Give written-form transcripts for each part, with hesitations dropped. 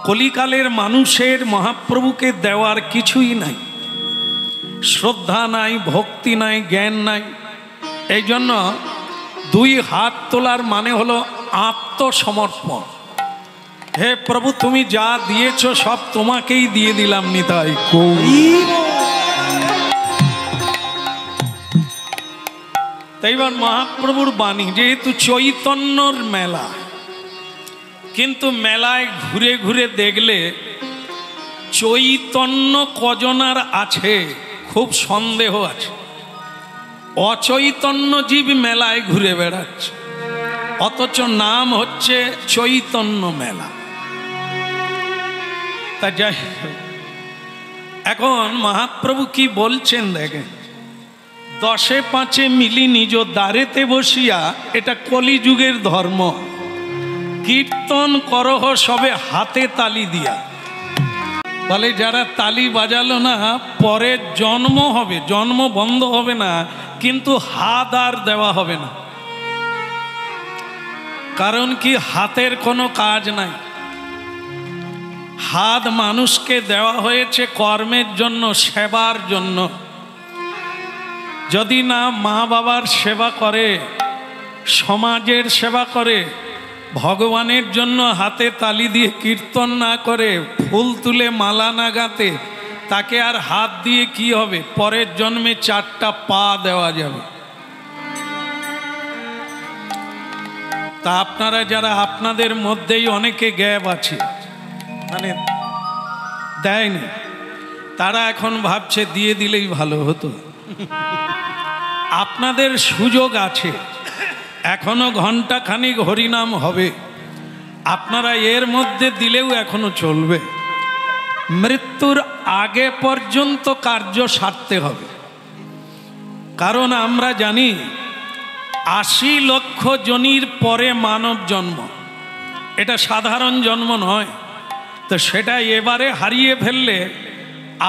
কলিকালের মানুষের মহাপ্রভুকে দেওয়ার কিছুই নাই, শ্রদ্ধা নাই, ভক্তি নাই, জ্ঞান নাই। এই জন্য দুই হাত তোলার মানে হলো আত্মসমর্পণ। হে প্রভু, তুমি যা দিয়েছ সব তোমাকেই দিয়ে দিলাম, নিতাই গৌর। তাই এবার মহাপ্রভুর বাণী, যেহেতু চৈতন্যর মেলা, কিন্তু মেলায় ঘুরে ঘুরে দেখলে চৈতন্য কজনার আছে খুব সন্দেহ আছে। অচৈতন্য জীব মেলায় ঘুরে বেড়াচ্ছে, অথচ নাম হচ্ছে চৈতন্য মেলা। তা যাই, এখন মহাপ্রভু কি বলছেন দেখেন, 10-5 মিলি নিজ দ্বারেতে বসিয়া, এটা কলিযুগের ধর্ম, কীর্তন করহ সবে হাতে তালি দিয়া। বলে যারা তালি বাজালো না, পরের জন্ম হবে, জন্ম বন্ধ হবে না, কিন্তু হাত আর দেওয়া হবে না। কারণ কি, হাতের কোনো কাজ নাই। হাত মানুষকে দেওয়া হয়েছে কর্মের জন্য, সেবার জন্য। যদি না মা বাবার সেবা করে, সমাজের সেবা করে, ভগবানের জন্য হাতে তালি দিয়ে কীর্তন না করে, ফুল তুলে মালা না গাঁথে, তাকে আর হাত দিয়ে কি হবে? পরের জন্মে 4টা পা দেওয়া যাবে। তা আপনারা যারা, আপনাদের মধ্যেই অনেকে গ্যাপ আছে, মানে দেয়নি, তারা এখন ভাবছে দিয়ে দিলেই ভালো হতো। আপনাদের সুযোগ আছে, এখনো ঘন্টাখানিক হরিনাম হবে, আপনারা এর মধ্যে দিলেও এখনো চলবে। মৃত্যুর আগে পর্যন্ত কার্য সারতে হবে। কারণ আমরা জানি 80 লক্ষ জনির পরে মানব জন্ম, এটা সাধারণ জন্ম নয়। তো সেটা এবারে হারিয়ে ফেললে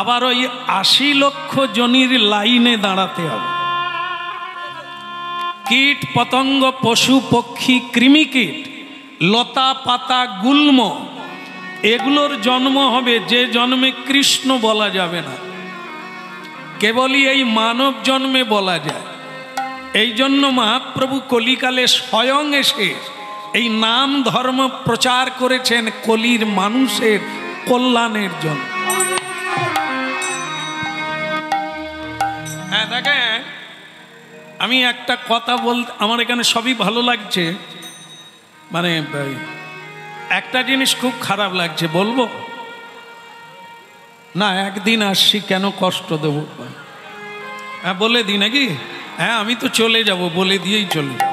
আবার ওই 80 লক্ষ জনির লাইনে দাঁড়াতে হবে। কীট পতঙ্গ, পশু পক্ষী, কৃমিকীট, লতা পাতা, গুল্ম, এগুলোর জন্ম হবে, যে জন্মে কৃষ্ণ বলা যাবে না, কেবলই এই মানব জন্মে বলা যায়। এই জন্য মহাপ্রভু কলিকালে স্বয়ং এসে এই নাম ধর্ম প্রচার করেছেন কলির মানুষের কল্যাণের জন্য। হ্যাঁ দেখেন, আমি একটা কথা বলতে, আমার এখানে সবই ভালো লাগছে, মানে একটা জিনিস খুব খারাপ লাগছে, বলবো না? একদিন আসছি, কেন কষ্ট দেব? হ্যাঁ বলে দিই নাকি? হ্যাঁ আমি তো চলে যাব, বলে দিয়েই চলে যাব।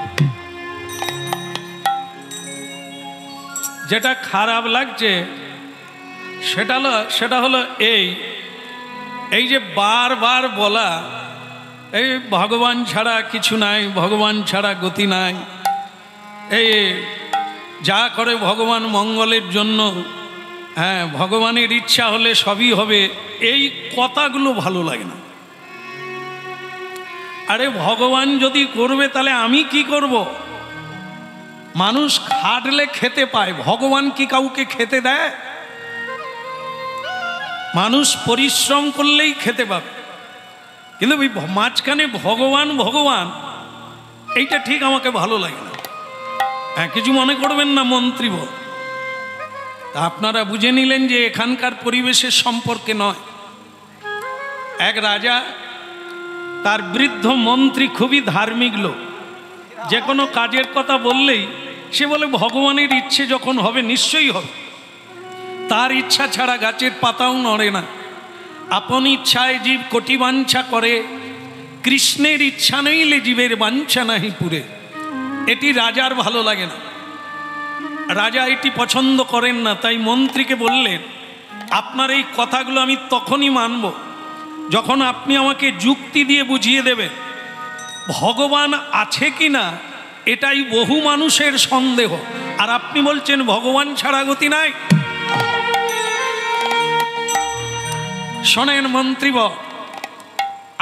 যেটা খারাপ লাগছে সেটা হলো এই যে বারবার বলা, এই ভগবান ছাড়া কিছু নাই, ভগবান ছাড়া গতি নাই, এই যা করে ভগবান মঙ্গলের জন্য, হ্যাঁ ভগবানের ইচ্ছা হলে সবই হবে, এই কথাগুলো ভালো লাগে না। আরে ভগবান যদি করবে তাহলে আমি কি করব? মানুষ খাটলে খেতে পায়, ভগবান কি কাউকে খেতে দেয়? মানুষ পরিশ্রম করলেই খেতে পাবে, কিন্তু ওই মাঝখানে ভগবান ভগবান, এইটা ঠিক আমাকে ভালো লাগে না। হ্যাঁ কিছু মনে করবেন না মন্ত্রী বল, তা আপনারা বুঝে নিলেন যে এখানকার পরিবেশের সম্পর্কে নয়। এক রাজা, তার বৃদ্ধ মন্ত্রী খুবই ধার্মিক লোক, যে কোনো কাজের কথা বললেই সে বলে ভগবানের ইচ্ছে যখন হবে নিশ্চয়ই হবে, তার ইচ্ছা ছাড়া গাছের পাতাও নড়ে না। আপন ইচ্ছায় জীব কোটি বাঞ্ছা করে, কৃষ্ণের ইচ্ছা নইলে জীবের বাঞ্ছা নাহি পুরে। এটি রাজার ভালো লাগে না, রাজা এটি পছন্দ করেন না। তাই মন্ত্রীকে বললেন, আপনার এই কথাগুলো আমি তখনই মানব যখন আপনি আমাকে যুক্তি দিয়ে বুঝিয়ে দেবেন ভগবান আছে কি না, এটাই বহু মানুষের সন্দেহ, আর আপনি বলছেন ভগবান ছাড়া গতি নাই। শোনেন মন্ত্রীবর,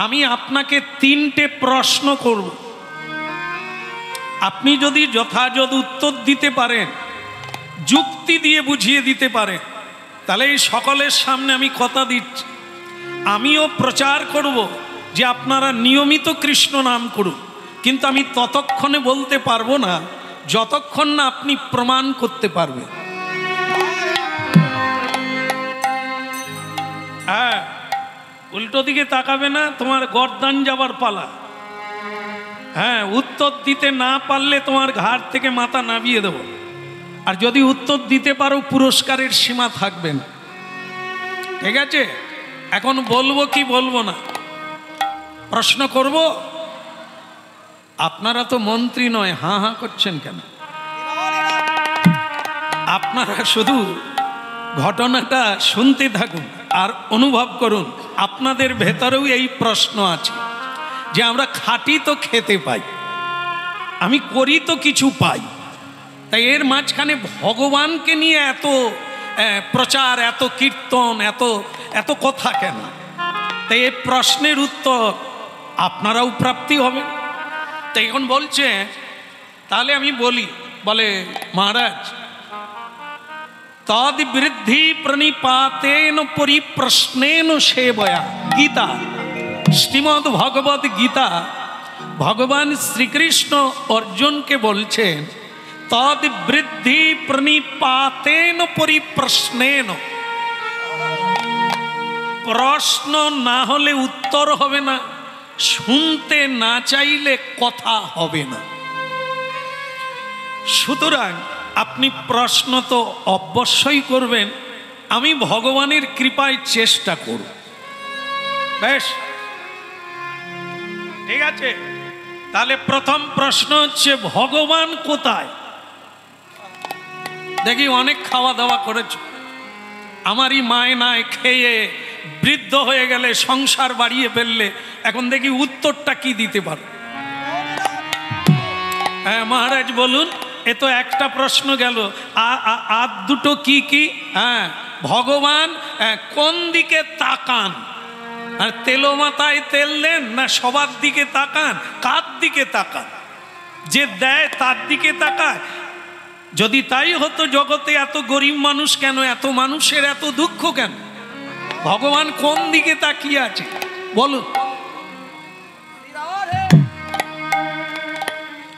আমি আপনাকে 3টে প্রশ্ন করব, আপনি যদি যথাযথ উত্তর দিতে পারেন, যুক্তি দিয়ে বুঝিয়ে দিতে পারেন, তাহলে এই সকলের সামনে আমি কথা দিচ্ছি, আমিও প্রচার করব যে আপনারা নিয়মিত কৃষ্ণ নাম করুন, কিন্তু আমি ততক্ষণে বলতে পারবো না যতক্ষণ না আপনি প্রমাণ করতে পারবেন। হ্যাঁ, উল্টো দিকে তাকাবে না, তোমার গর্দান যাবার পালা। হ্যাঁ, উত্তর দিতে না পারলে তোমার ঘাড় থেকে মাথা নামিয়ে দেব, আর যদি উত্তর দিতে পারো পুরস্কারের সীমা থাকবে না। ঠিক আছে, এখন বলবো কি বলবো না, প্রশ্ন করব? আপনারা তো মন্ত্রী নয়, হাঁ হাঁ করছেন কেন? আপনারা শুধু ঘটনাটা শুনতে থাকুন আর অনুভব করুন। আপনাদের ভেতরেও এই প্রশ্ন আছে যে আমরা খাটি তো খেতে পাই, আমি করি তো কিছু পাই, তাই এর মাঝখানে ভগবানকে নিয়ে এত প্রচার, এত কীর্তন, এত কথা কেন? তাই এই প্রশ্নের উত্তর আপনারাও প্রাপ্তি হবে। তাই এখন বলছে, তাহলে আমি বলি, বলে মহারাজ, তদ বৃদ্ধি প্রণিপাতেন পরিপ্রশ্নেন সেবয়া। গীতা, শ্রীমদ্ ভগবদ গীতা, ভগবান শ্রীকৃষ্ণ অর্জুনকে বলছেন, তদ বৃদ্ধি প্রণিপাতেন পরিপ্রশ্নেন। প্রশ্ন না হলে উত্তর হবে না, শুনতে না চাইলে কথা হবে না। সুতরাং আপনি প্রশ্ন তো অবশ্যই করবেন, আমি ভগবানের কৃপায় চেষ্টা করব। বেশ, ঠিক আছে। তাহলে প্রথম প্রশ্ন হচ্ছে, ভগবান কোথায়? দেখি অনেক খাওয়া দাওয়া করেছ, আমারই মায় নাই খেয়ে বৃদ্ধ হয়ে গেলে, সংসার বাড়িয়ে ফেললে, এখন দেখি উত্তরটা কি দিতে পারো। হ্যাঁ মহারাজ বলুন, এ তো একটা প্রশ্ন গেল, আর দুটো কি কি? হ্যাঁ, ভগবান কোন দিকে তাকান? আর তেলো মাথায় তেল দেন না সবার দিকে তাকান? কার দিকে তাকান? যে দেয় তার দিকে তাকায়। যদি তাই হতো, জগতে এত গরিব মানুষ কেন, এত মানুষের এত দুঃখ কেন? ভগবান কোন দিকে তাকিয়ে আছে বলুন?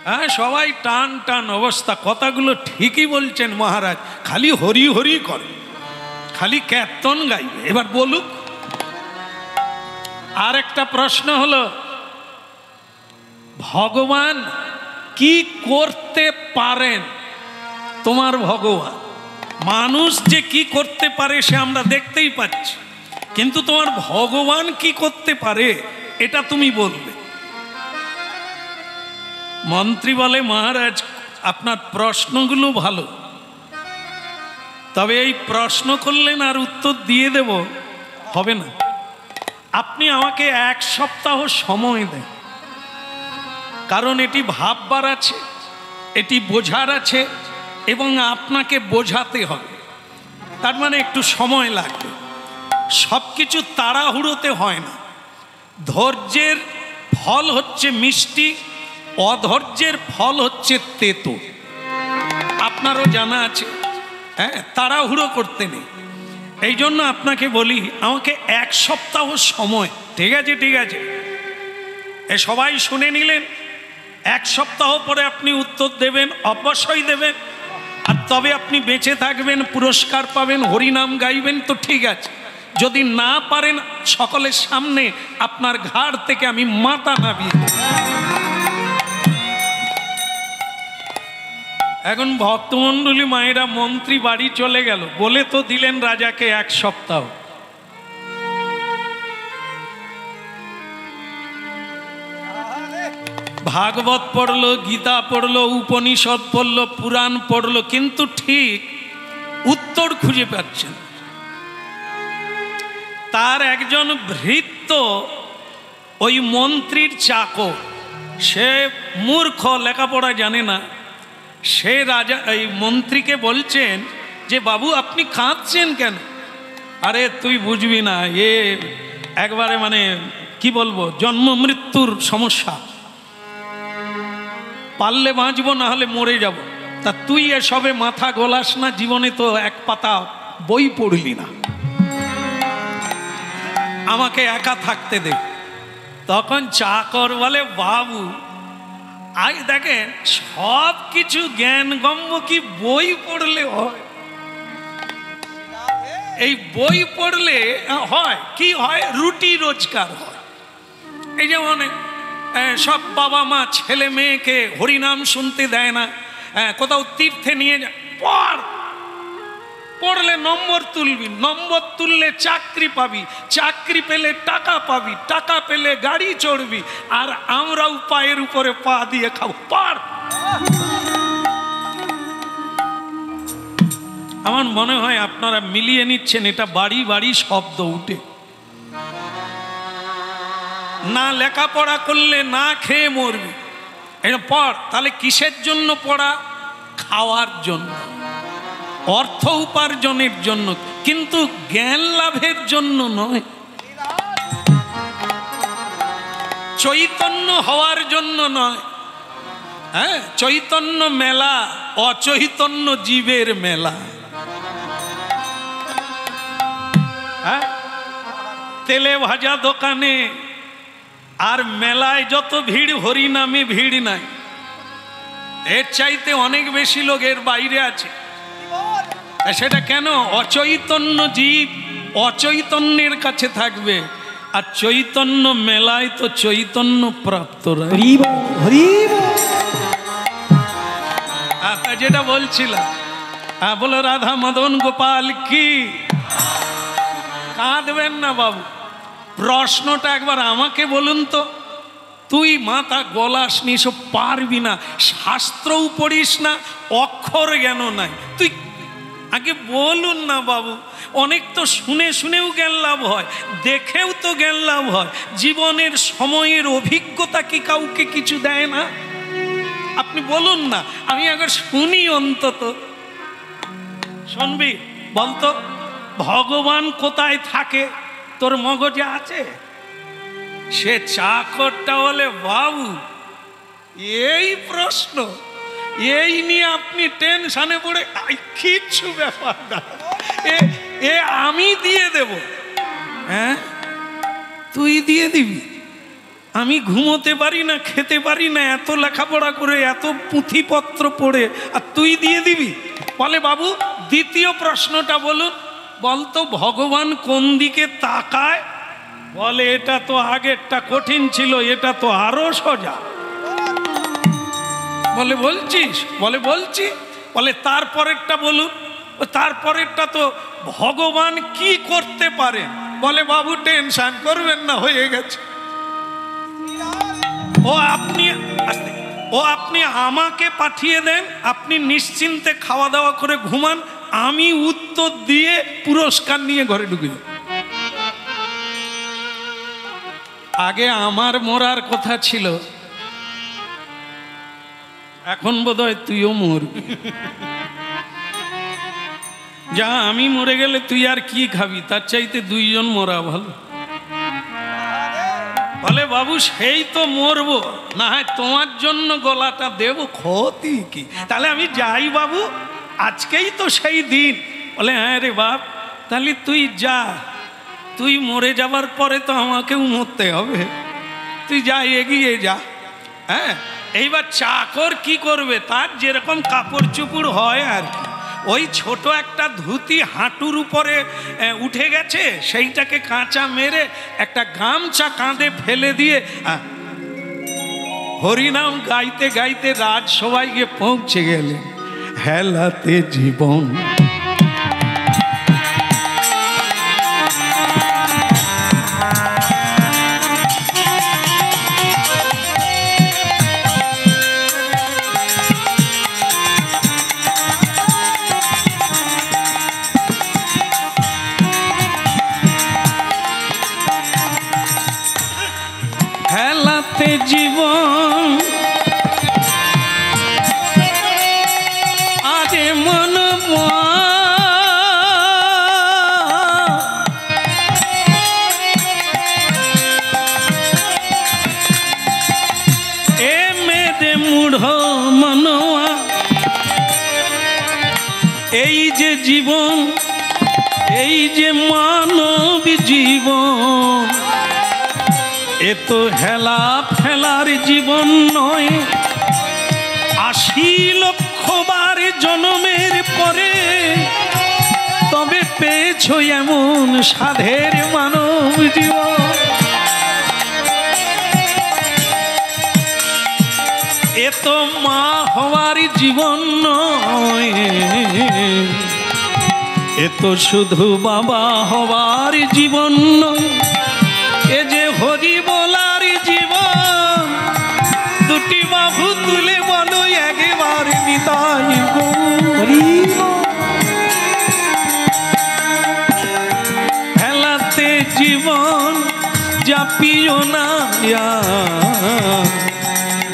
হ্যাঁ, সবাই টান টান অবস্থা। কথাগুলো ঠিকই বলছেন মহারাজ, খালি হরি হরি করে, খালি কীর্তন গাইবে। এবার বলুক। আর একটা প্রশ্ন হলো, ভগবান কি করতে পারেন? তোমার ভগবান, মানুষ যে কি করতে পারে সে আমরা দেখতেই পাচ্ছি, কিন্তু তোমার ভগবান কি করতে পারে এটা তুমি বলবে। মন্ত্রী বলে, মহারাজ আপনার প্রশ্নগুলো ভালো, তবে এই প্রশ্ন করলেন আর উত্তর দিয়ে দেব, হবে না। আপনি আমাকে 1 সপ্তাহ সময় দেন, কারণ এটি ভাববার আছে, এটি বোঝার আছে, এবং আপনাকে বোঝাতে হবে। তার মানে একটু সময় লাগবে। সব কিছু তাড়াহুড়োতে হয় না। ধৈর্যের ফল হচ্ছে মিষ্টি, অধৈর্যের ফল হচ্ছে তেতো। আপনারও জানা আছে। হ্যাঁ, তাড়াহুড়ো করতে নেই। এই জন্য আপনাকে বলি, আমাকে 1 সপ্তাহ সময়। ঠিক আছে, ঠিক আছে, এ সবাই শুনে নিলেন। 1 সপ্তাহ পরে আপনি উত্তর দেবেন, অবশ্যই দেবেন। আর তবে আপনি বেঁচে থাকবেন, পুরস্কার পাবেন, হরিনাম গাইবেন, তো ঠিক আছে। যদি না পারেন, সকলের সামনে আপনার ঘাড় থেকে আমি মাথা নামিয়ে দেব। এখন ভক্তমণ্ডলী মায়েরা, মন্ত্রী বাড়ি চলে গেল, বলে তো দিলেন রাজাকে 1 সপ্তাহ। ভাগবত পড়লো, গীতা পড়লো, উপনিষদ পড়লো, পুরাণ পড়লো, কিন্তু ঠিক উত্তর খুঁজে পাচ্ছেন। তার একজন ভৃত্য ওই মন্ত্রীর চাকর, সে মূর্খ, লেখাপড়া জানে না। সে রাজা এই মন্ত্রীকে বলছেন যে, বাবু আপনি কাঁদছেন কেন? আরে তুই বুঝবি না, এ একবারে মানে কি বলবো, জন্ম মৃত্যুর সমস্যা, পারলে বাঁচবো, না হলে মরে যাব। তা তুই এসবে মাথা গোলাস না, জীবনে তো 1 পাতা বই পড়লি না, আমাকে একা থাকতে দে। তখন চাকর বলে, বাবু আই দেখেন সব কিছু জ্ঞান গম্য কি বই পড়লে হয়? এই বই পড়লে হয় কি হয়, রুটি রোজগার হয়। এই যেমন সব বাবা মা ছেলে মেয়েকে হরিনাম শুনতে দেয় না, কোথাও তীর্থে নিয়ে যায়, পড়, পড়লে নম্বর তুলবি, নম্বর তুললে চাকরি পাবি, চাকরি পেলে টাকা পাবি, টাকা পেলে গাড়ি চড়বি, আর আমরাও পায়ের উপরে পা দিয়ে খাবো, পড়। আমার মনে হয় আপনারা মিলিয়ে নিচ্ছেন, এটা বাড়ি বাড়ি শব্দ উঠে। না লেখাপড়া করলে না খেয়ে মরবি, এটা পড়। তাহলে কিসের জন্য পড়া? খাওয়ার জন্য, অর্থ উপার্জনের জন্য, কিন্তু জ্ঞান লাভের জন্য নয়, চৈতন্য হওয়ার জন্য নয়। হ্যাঁ, চৈতন্য মেলা অচৈতন্য জীবের মেলা। হ্যাঁ, তেলে ভাজা দোকানে আর মেলায় যত ভিড়, হরিনামে ভিড় নাই। এর চাইতে অনেক বেশি লোক এর বাইরে আছে। সেটা কেন? অচৈতন্য জীব অচৈতন্যের কাছে থাকবে, আর চৈতন্য মেলায় তো চৈতন্য প্রাপ্ত। যেটা বলছিলাম, বলো রাধা মদন গোপাল কি। কাঁদবেন না বাবু, প্রশ্নটা একবার আমাকে বলুন তো, তুই মাথা গলাস নি, সব পারবি না, শাস্ত্রও পড়িস না, অক্ষর জ্ঞান নাই, তুই আগে বলুন না বাবু। অনেক তো শুনে শুনেও জ্ঞান লাভ হয়, দেখেও তো জ্ঞান লাভ হয়। জীবনের সময়ের অভিজ্ঞতা কি কাউকে কিছু দেয় না? আপনি বলুন না, আমি আগে শুনি, অন্তত শুনবি। বলতো ভগবান কোথায় থাকে তোর মগজে আছে? সে চাকরটা বলে, বাবু এই প্রশ্ন, এই নিয়ে আপনি টেনশনে পড়ে কিচ্ছু ব্যাপার না, এ আমি দিয়ে দেব। হ্যাঁ, তুই দিয়ে দিবি? আমি ঘুমোতে পারি না, খেতে পারি না, এত লেখাপড়া করে, এত পুঁথিপত্র পড়ে, আর তুই দিয়ে দিবি? বলে, বাবু দ্বিতীয় প্রশ্নটা বলুন। বলতো ভগবান কোন দিকে তাকায়? বলে, এটা তো আগেরটা কঠিন ছিল, এটা তো আরো সোজা। বলে, বলছিস? বলে, বলছি। বলে, তারপরেরটা বলুন। তারপরেরটা তো ভগবান কি করতে পারে? বলে, বাবু টেনশন করবেন না, হয়ে গেছে। ও আপনি আমাকে পাঠিয়ে দেন, আপনি নিশ্চিন্তে খাওয়া দাওয়া করে ঘুমান, আমি উত্তর দিয়ে পুরস্কার নিয়ে ঘরে ঢুকে যাব। আগে আমার মরার কথা ছিল, এখন বোধহয় তুইও মরবি। যা, আমি মরে গেলে তুই আর কি খাবি? তার চাইতে দুইজন মরা ভালো। বলে, বাবু সেই তো মরবো, না হয় তোমার জন্য গলাটা দেব, ক্ষতি কি? তাহলে আমি যাই বাবু, আজকেই তো সেই দিন। বলে, হ্যাঁ রে বাপ, তাহলে তুই যা, তুই মরে যাবার পরে তো আমাকেও মরতে হবে, তুই যা, এগিয়ে যা। হ্যাঁ, এইবার চাকর কি করবে? তার যেরকম কাপড় চুপড় হয় আর কি, ওই ছোট একটা ধুতি হাঁটুর উপরে উঠে গেছে, সেইটাকে কাঁচা মেরে একটা গামছা কাঁধে ফেলে দিয়ে হরিনাম গাইতে গাইতে রাজসভায় গিয়ে পৌঁছে গেলেন। হেলাতে জীবন জীবন আরে মন এ মেরে মূঢ় মনোয়া, এই যে জীবন এই যে মানব জীবন, এ তো হেলা ফেলার জীবন নয়। ৮০ লক্ষ বার জন্মের পরে তবে পেয়েছ এমন সাধের মানব জীবন। এ তো মা হওয়ার জীবন নয়, এ তো শুধু বাবা হওয়ার জীবন নয়। এ যে হরি বলার জীবন, দুটি বাহু তুলে বলো একবার নিতাই গৌর। হেলাতে জীবন যাপিও না,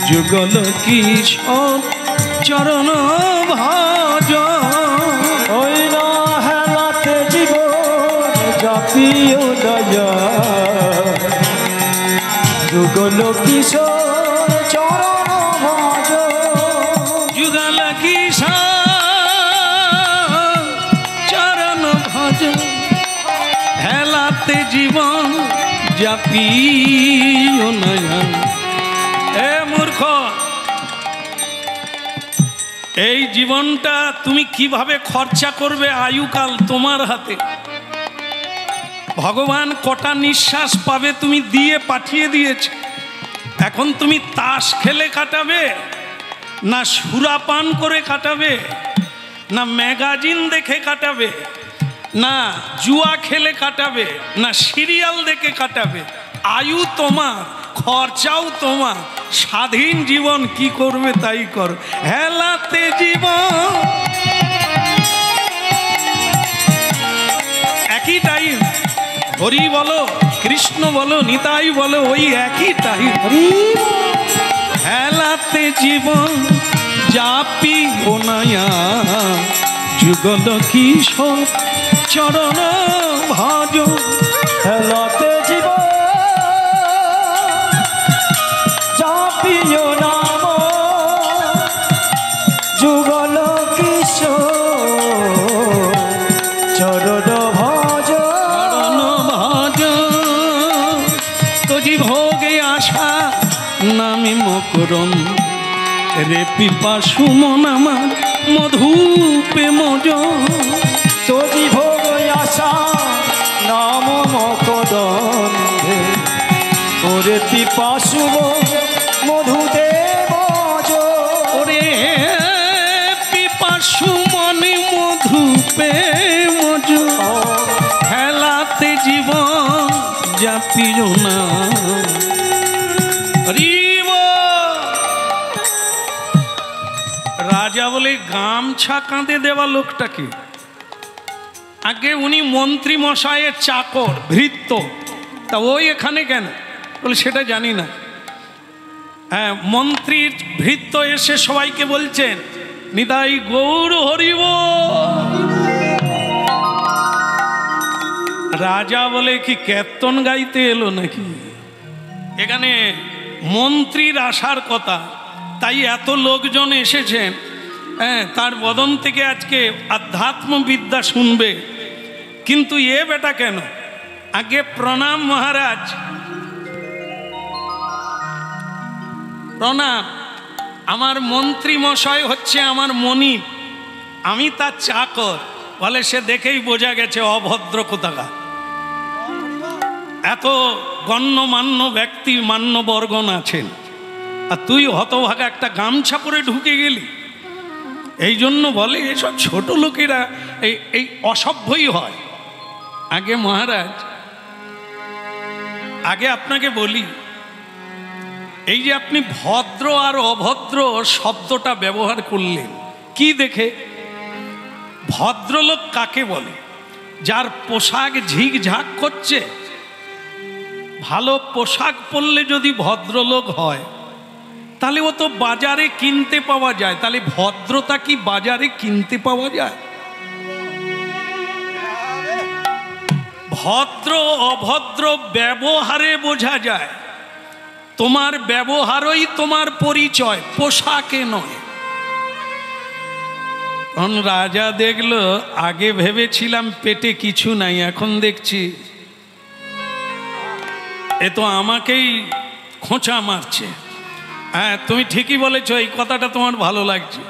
যুগল কিশোর চরণ ভজ। ওই না হেলাতে জীবন যাপিও না, যুগল কিশোর চরণ ভজ। যুগল কিশোর চরণ ভজ, হেলাতে জীবন যাপিও না। এ মূর্খ, এই জীবনটা তুমি কিভাবে খরচা করবে আয়ুকাল তোমার হাতে। ভগবান কটা নিঃশ্বাস পাবে তুমি দিয়ে পাঠিয়ে দিয়েছে। এখন তুমি তাস খেলে কাটাবে, না সুরাপান করে কাটাবে, না ম্যাগাজিন দেখে কাটাবে, না জুয়া খেলে কাটাবে, না সিরিয়াল দেখে কাটাবে। আয়ু তোমার, খরচাও তোমার। স্বাধীন জীবন কি করবে তাই কর। হেলাতে জীবন একই টাইম, হরি বলো কৃষ্ণ বলো নিতাই বলো, ওই একই টাইম। হেলাতে জীবন যাপি ওনায়া, যুগল কিশোর চরণ ভজ। হেলাতে জীবন যাপিও নাম, যুগল কিশোর চরণ ভজ। চরণ ভজ তোজি ভোগে আশা নামে মকরম, রে পিপাসু মন আমার মধুপে মজ। তোজি ভোগ আশা নাম মকরন্দে, ওরে পিপাসু মধুদেব ওরে পিপাসু মনে মধুপে মজ। হেলাতে জীবন যাপিও না। রাজা বলে গামছা কাঁধে দেওয়া লোকটাকে, আগে উনি মন্ত্রী মশাইয়ের চাকর ভৃত্য, তা ওই এখানে কেন? বলে সেটা জানি না। হ্যাঁ, মন্ত্রীর ভৃত্য এসে সবাইকে বলছেন নিতাই গৌর হরিব। রাজা বলে কি কীর্তন গাইতে এলো নাকি? এখানে মন্ত্রীর আসার কথা, তাই এত লোকজন এসেছেন। হ্যাঁ, তার বদন থেকে আজকে আধ্যাত্মবিদ্যা শুনবে। কিন্তু এ বেটা কেন? আগে প্রণাম মহারাজ, প্রণাম। আমার মন্ত্রী মশাই হচ্ছে আমার মনিব, আমি তার চাকর। বলে সে দেখেই বোঝা গেছে অভদ্র কোথাকার। এত গণ্যমান্য ব্যক্তি মান্যবর্গণ আছেন, আর তুই হতভাগা একটা গামছা পরে ঢুকে গেলি। এই জন্য বলে এসব ছোট লোকেরা এই অসভ্যই হয়। আগে মহারাজ, আগে আপনাকে বলি, এই যে আপনি ভদ্র আর অভদ্র শব্দটা ব্যবহার করলেন কি দেখে? ভদ্রলোক কাকে বলে? যার পোশাক ঝিকঝাক করছে। ভালো পোশাক পরলে যদি ভদ্রলোক হয়, তাহলে ও তো বাজারে কিনতে পাওয়া যায়। তাহলে ভদ্রতা কি বাজারে কিনতে পাওয়া যায়? ভদ্র অভদ্র ব্যবহারে বোঝা যায়। তোমার ব্যবহারই তোমার পরিচয়, পোশাকে নয়। তখন রাজা দেখলো, আগে ভেবেছিলাম পেটে কিছু নাই, এখন দেখছি এ তো আমাকেই খোঁচা মারছে। হ্যাঁ, তুমি ঠিকই বলেছ, এই কথাটা তোমার ভালো লাগছে,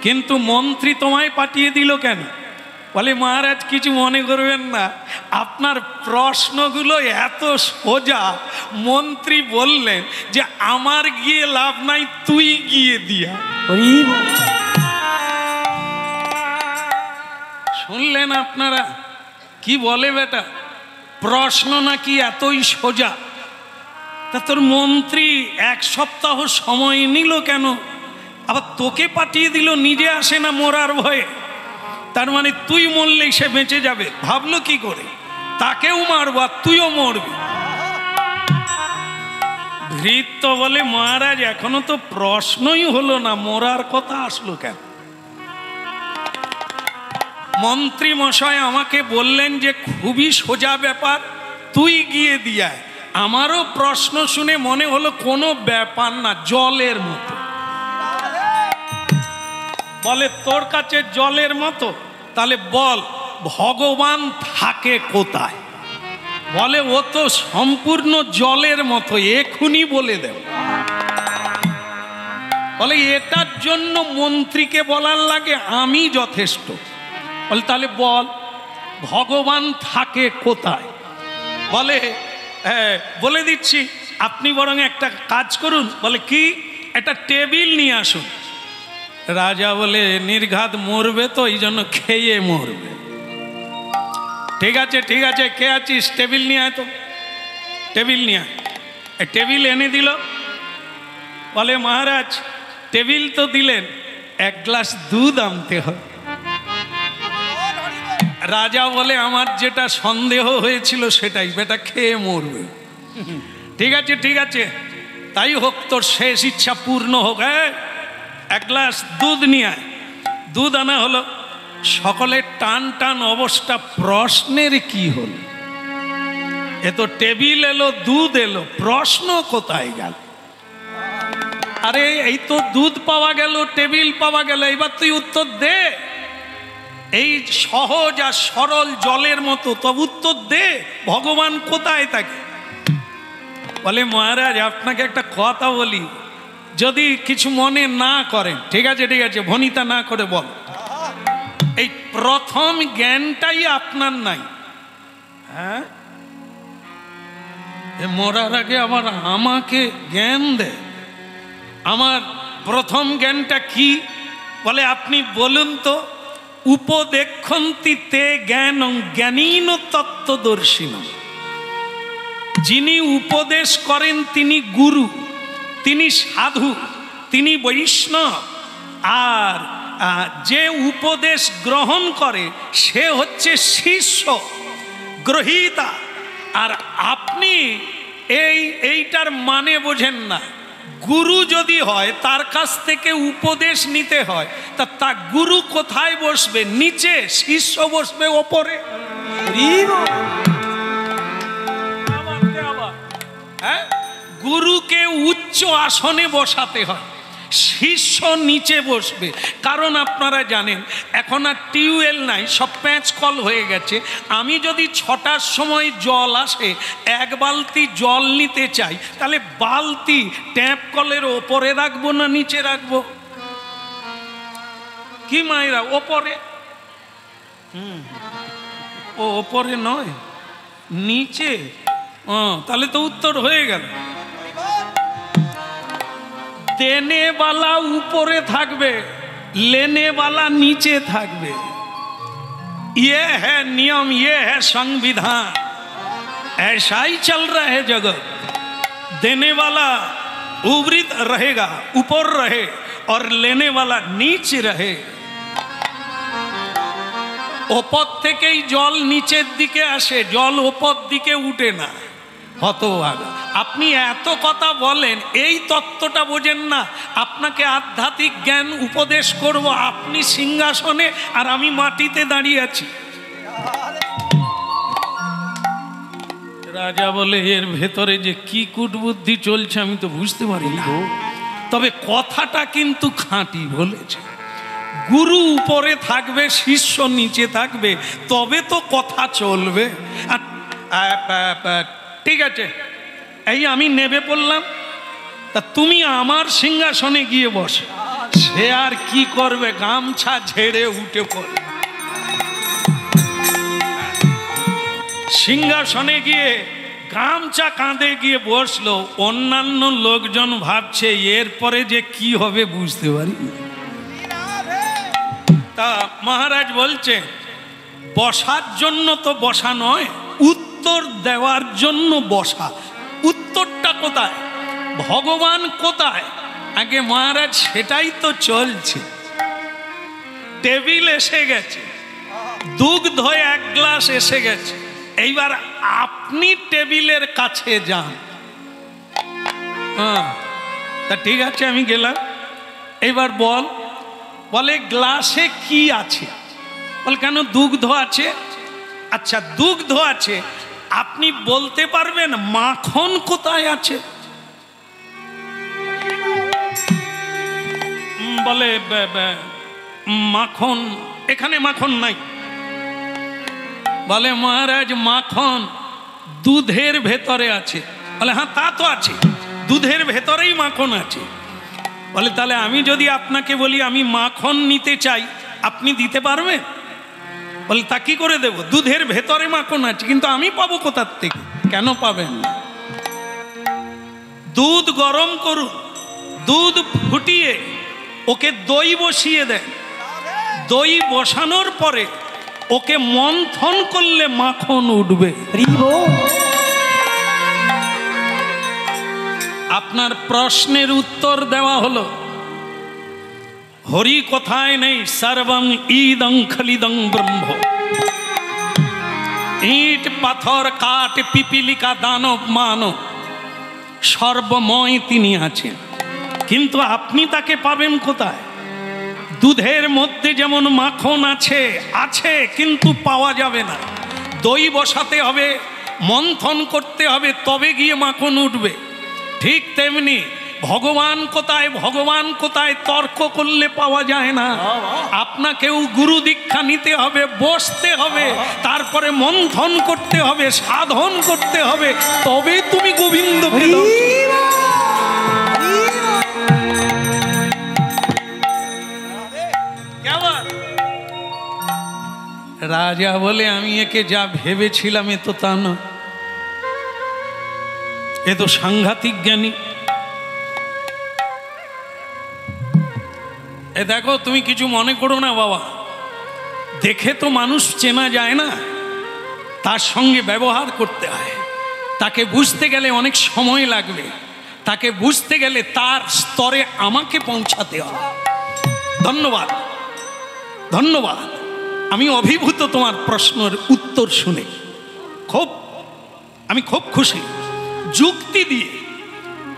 কিন্তু মন্ত্রী তোমায় পাঠিয়ে দিল কেন? বলে, মহারাজ কিছু মনে করবেন না, আপনার প্রশ্নগুলো এত সোজা, মন্ত্রী বললেন যে আমার গিয়ে লাভ নাই, তুই গিয়ে দিয়া। শুনলেন আপনারা কি বলে বেটা, প্রশ্ন নাকি এতই সোজা। তা তোর মন্ত্রী 1 সপ্তাহ সময় নিল কেন? আবার তোকে পাঠিয়ে দিল, নিজে আসে না মরার ভয়ে। তার মানে তুই মরলেই সে বেঁচে যাবে, ভাবলো কি করে? তাকেও মারবো আর তুইও মরবি। ভৃত্য বলে, মহারাজ এখনো তো প্রশ্নই হলো না, মরার কথা আসলো কেন? মন্ত্রী মশাই আমাকে বললেন যে খুবই সোজা ব্যাপার, তুই গিয়ে দিয়ায়। আমারও প্রশ্ন শুনে মনে হলো কোনো ব্যাপার না, জলের মতো। বলে, তোর কাছে জলের মতো? তাহলে বল, ভগবান থাকে কোথায়? বলে, ও তো সম্পূর্ণ জলের মতো, এখুনি বলে দেব। বলে, এটার জন্য মন্ত্রীকে বলার লাগে আমি যথেষ্ট। বলে, তাহলে বল ভগবান থাকে কোথায়? বলে, হ্যাঁ বলে দিচ্ছি, আপনি বরং একটা কাজ করুন। বলে, কি? একটা টেবিল নিয়ে আসুন। রাজা বলে, নির্ঘাত মরবে তো, এই জন্য খেয়ে মরবে। ঠিক আছে ঠিক আছে, কে আছিস? টেবিল নিয়ে আয় তো, টেবিল নিয়ে আয়। টেবিল এনে দিল। বলে, মহারাজ টেবিল তো দিলেন, 1 গ্লাস দুধ আনতে হবে। রাজা বলে, আমার যেটা সন্দেহ হয়েছিল সেটাই, বেটা খেয়ে মরবে। ঠিক আছে ঠিক আছে, তাই হোক, তোর শেষ ইচ্ছা পূর্ণ হোক। 1 গ্লাস দুধ নিয়ে আয়। দুধ আনা হলো। সকলের টান টান অবস্থা, প্রশ্নের কি হলো? এ তো টেবিল এলো, দুধ এলো, প্রশ্ন কোথায় গেল? আরে এই তো দুধ পাওয়া গেল, টেবিল পাওয়া গেল, এবার তুই উত্তর দে। এই সহজ আর সরল জলের মতো, তবে উত্তর দে, ভগবান কোথায় থাকে? বলে, মহারাজ আপনাকে একটা কথা বলি, যদি কিছু মনে না করেন। ঠিক আছে ঠিক আছে, ভনিতা না করে বল। এই প্রথম জ্ঞানটাই আপনার নাই। হ্যাঁ, মরার আগে আবার আমাকে জ্ঞান দেয়। আমার প্রথম জ্ঞানটা কি? বলে, আপনি বলুন তো। উপদেক্ষন্তি তে জ্ঞানং জ্ঞানীন তত্ত্বদর্শিন। যিনি উপদেশ করেন তিনি গুরু, তিনি সাধু, তিনি বৈষ্ণব। আর যে উপদেশ গ্রহণ করে সে হচ্ছে শিষ্য, গ্রহীতা। আর আপনি এইটার মানে বোঝেন না। গুরু যদি হয়, তার কাছ থেকে উপদেশ নিতে হয়, তা গুরু কোথায় বসবে? নিচে, শিষ্য বসবে ওপরে। হ্যাঁ, গুরুকে উচ্চ আসনে বসাতে হয়, শিষ্য নিচে বসবে। কারণ আপনারা জানেন এখন আর টিউবওয়েল নাই, সব প্যাঁচ কল হয়ে গেছে। আমি যদি 6টার সময় জল আসে, 1 বালতি জল নিতে চাই, তাহলে বালতি ট্যাপ কলের ওপরে রাখবো না নিচে রাখবো? কি মায়েরা, ওপরে? ও ওপরে নয়, নিচে। তাহলে তো উত্তর হয়ে গেল। দেনেওয়ালা উপরে থাকবে, लेनेवाला नीचे থাকবে। ये है नियम, ये है संविधान, ऐसा ही चल रहा है जगत। देने वाला उवृत रहेगा, ऊपर रहे, और लेने वाला नीचे रहे। ওপর থেকেই জল নিচের দিকে আসে, জল ওপর দিকে উঠে না। হতভাগা, আপনি এত কথা বলেন, এই তত্ত্বটা বোঝেন না। আপনাকে আধ্যাত্মিক জ্ঞান উপদেশ করব, আপনি সিংহাসনে আর আমি মাটিতে দাঁড়িয়ে আছি। রাজা বলে, এর ভেতরে যে কি কূটবুদ্ধি চলছে আমি তো বুঝতে পারি না, তবে কথাটা কিন্তু খাঁটি বলেছে। গুরু উপরে থাকবে, শিষ্য নিচে থাকবে, তবে তো কথা চলবে। ঠিক আছে, এই আমি নেবে পড়লাম, তা তুমি আমার সিংহাসনে গিয়ে বসে। সে আর কি করবে, গামছা ঝেড়ে উঠে পড়ে সিংহাসনে গিয়ে গামছা কাঁধে গিয়ে বসলো। অন্যান্য লোকজন ভাবছে এরপরে যে কি হবে বুঝতে পারি। তা মহারাজ বলছে বসার জন্য তো বসা নয়, উত্তর দেওয়ার জন্য বসা। উত্তরটা কোথায়, ভগবান কোথায়? আগে মহারাজ সেটাই তো চলছে। টেবিল এসে গেছে, দুগ্ধ 1 গ্লাস এসে গেছে, এইবার আপনি টেবিলের কাছে যান। হ্যাঁ, তা ঠিক আছে আমি গেলাম। এইবার বলে গ্লাসে কি আছে? বলে কেন, দুগ্ধ আছে। আচ্ছা দুগ্ধ আছে, আপনি বলতে পারবেন মাখন কোথায় আছে? বলে মাখন, এখানে মাখন নাই। বলে মহারাজ মাখন দুধের ভেতরে আছে। বলে হ্যাঁ তা তো আছে, দুধের ভেতরেই মাখন আছে। বলে তাহলে আমি যদি আপনাকে বলি আমি মাখন নিতে চাই, আপনি দিতে পারবেন? বলে তা কি করে দেব, দুধের ভেতরে মাখন আছে, কিন্তু আমি পাবো কোথার থেকে? কেন পাবেন না? দুধ গরম করুন, দুধ ফুটিয়ে ওকে দই বসিয়ে দেন, দই বসানোর পরে ওকে মন্থন করলে মাখন উঠবে। আপনার প্রশ্নের উত্তর দেওয়া হলো। হরি কোথায় নেই, সর্বং ইদং খলিদং ব্রহ্ম। ইট পাথর কাঠ পিপিলিকা দানব মানব সর্বময় তিনি আছেন, কিন্তু আপনি তাকে পাবেন কোথায়? দুধের মধ্যে যেমন মাখন আছে, কিন্তু পাওয়া যাবে না। দই বসাতে হবে, মন্থন করতে হবে, তবে গিয়ে মাখন উঠবে। ঠিক তেমনি ভগবান কোথায়, ভগবান কোথায় তর্ক করলে পাওয়া যায় না। আপনাকেও গুরু দীক্ষা নিতে হবে, বসতে হবে, তারপরে মন্থন করতে হবে, সাধন করতে হবে, তবে তুমি গোবিন্দকে রাজা বলে আমি একে যা ভেবেছিলাম এ তো তা নয়, এ তো সাংঘাতিক জ্ঞানী। এ দেখো তুমি কিছু মনে করো না বাবা, দেখে তো মানুষ চেনা যায় না, তার সঙ্গে ব্যবহার করতে হয়। তাকে বুঝতে গেলে অনেক সময় লাগবে, তাকে বুঝতে গেলে তার স্তরে আমাকে পৌঁছাতে হবে। ধন্যবাদ, ধন্যবাদ। আমি অভিভূত তোমার প্রশ্নের উত্তর শুনে, আমি খুব খুশি। যুক্তি দিয়ে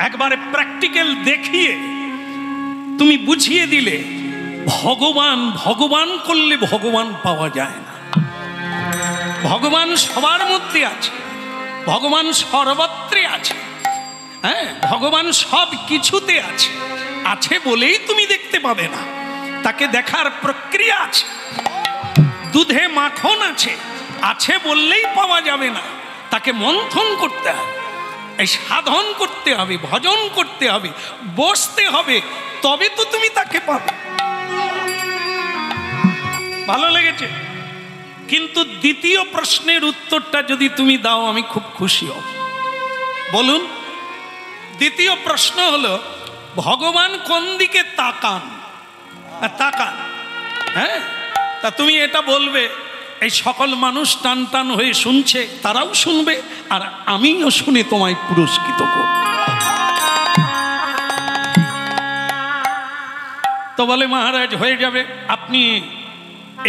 একবারে প্র্যাকটিক্যাল দেখিয়ে তুমি বুঝিয়ে দিলে ভগবান ভগবান করলে ভগবান পাওয়া যায় না। ভগবান সবার মধ্যে আছে, ভগবান সর্বত্রে আছে। হ্যাঁ, ভগবান সব কিছুতে আছে, আছে বলেই তুমি দেখতে পাবে না, তাকে দেখার প্রক্রিয়া আছে। দুধে মাখন আছে বললেই পাওয়া যাবে না, তাকে মন্থন করতে হবে, এই সাধন করতে হবে, ভজন করতে হবে, বসতে হবে, তবে তো তুমি তাকে পাবে। ভালো লেগেছে? কিন্তু দ্বিতীয় প্রশ্নের উত্তরটা যদি তুমি দাও আমি খুব খুশি হব। বলুন, দ্বিতীয় প্রশ্ন হলো ভগবান কোন দিকে তাকান? হ্যাঁ, তা তুমি এটা বলবে, এই সকল মানুষ টান টান হয়ে শুনছে, তারাও শুনবে, আর আমিও শুনে তোমায় পুরস্কৃত করব। তো বলে মহারাজ হয়ে যাবে, আপনি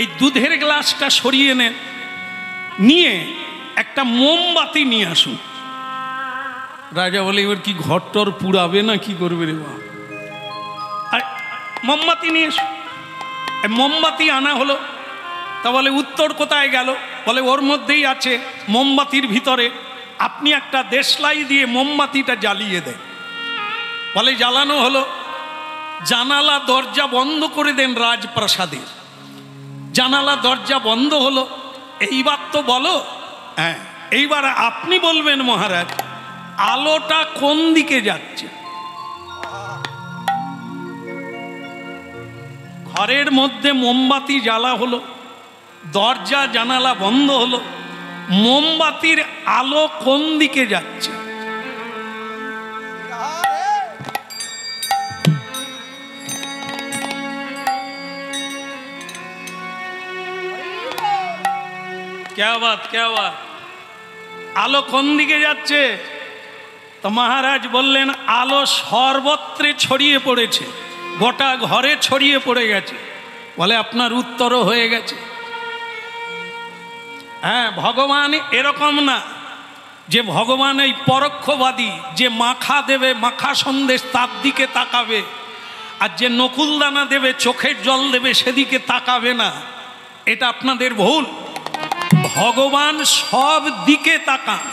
এই দুধের গ্লাসটা সরিয়ে নেন, নিয়ে একটা মোমবাতি নিয়ে আসুন। রাজা বলে এবার কি ঘরটর পুড়াবে না কি করবে রে বাবা? আর মোমবাতি নিয়ে এসো। মোমবাতি আনা হলো। তা বলে উত্তর কোথায় গেল? বলে ওর মধ্যেই আছে, মোমবাতির ভিতরে। আপনি একটা দেশলাই দিয়ে মোমবাতিটা জ্বালিয়ে দেন। বলে জ্বালানো হলো। জানালা দরজা বন্ধ করে দেন রাজপ্রাসাদের। জানালা দরজা বন্ধ হলো, এইবার তো বলো। হ্যাঁ, এইবার আপনি বলবেন মহারাজ আলোটা কোন দিকে যাচ্ছে। ঘরের মধ্যে মোমবাতি জ্বালা হলো, দরজা জানালা বন্ধ হলো, মোমবাতির আলো কোন দিকে যাচ্ছে? क्या बात क्या बात, আলো কোন দিকে যাচ্ছে? তো মহারাজ বললেন আলো সর্বত্রে ছড়িয়ে পড়েছে, গোটা ঘরে ছড়িয়ে পড়ে গেছে। বলে আপনার উত্তরও হয়ে গেছে। হ্যাঁ, ভগবান এরকম না যে ভগবান এই পরোক্ষবাদী, যে মাখা দেবে, মাখা সন্দেশ তার দিকে তাকাবে, আর যে নকুলদানা দেবে, চোখের জল দেবে, সেদিকে তাকাবে না। এটা আপনাদের ভুল। ভগবান সব দিকে তাকান,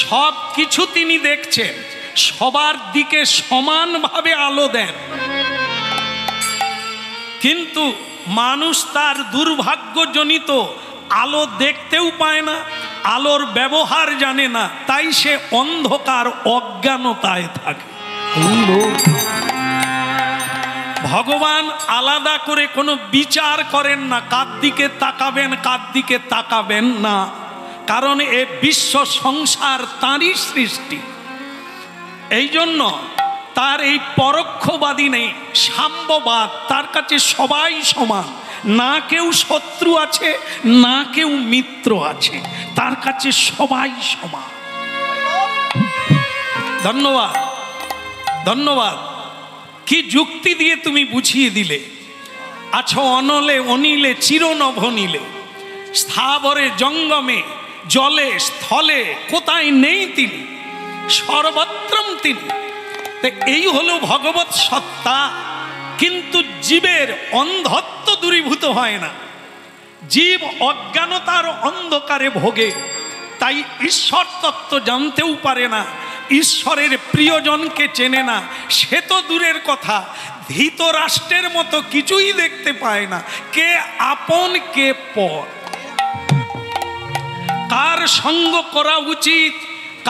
সব কিছু তিনি দেখছেন, সবার দিকে সমানভাবে আলো দেন। কিন্তু মানুষ তার দুর্ভাগ্যজনিত আলো দেখতেও পায় না, আলোর ব্যবহার জানে না, তাই সে অন্ধকার অজ্ঞানতায় থাকে। ভগবান আলাদা করে কোনো বিচার করেন না কার দিকে তাকাবেন কার দিকে তাকাবেন না, কারণ এ বিশ্ব সংসার তাঁরই সৃষ্টি। এই জন্য তার এই পরোক্ষবাদী নেই, সাম্যবাদ, তার কাছে সবাই সমান, না কেউ শত্রু আছে না কেউ মিত্র আছে, তার কাছে সবাই সমান। ধন্যবাদ ধন্যবাদ। কি যুক্তি দিয়ে তুমি বুঝিয়ে দিলে। আছো অনলে অনিলে চিরনভনীলে, স্থাবরে জঙ্গমে জলে স্থলে কোথায় নেই তিনি, সর্বত্রম তিনি। এই হলো ভগবৎ সত্তা। কিন্তু জীবের অন্ধত্ব দূরীভূত হয় না, জীব অজ্ঞানতার অন্ধকারে ভোগে, তাই ঈশ্বর তত্ত্ব জানতেও পারে না, ঈশ্বরের প্রিয়জনকে চেনে না। সে তো দূরের কথা, ধৃতরাষ্ট্রের মতো কিছুই দেখতে পায় না, কে আপন কে পর, কার সঙ্গ করা উচিত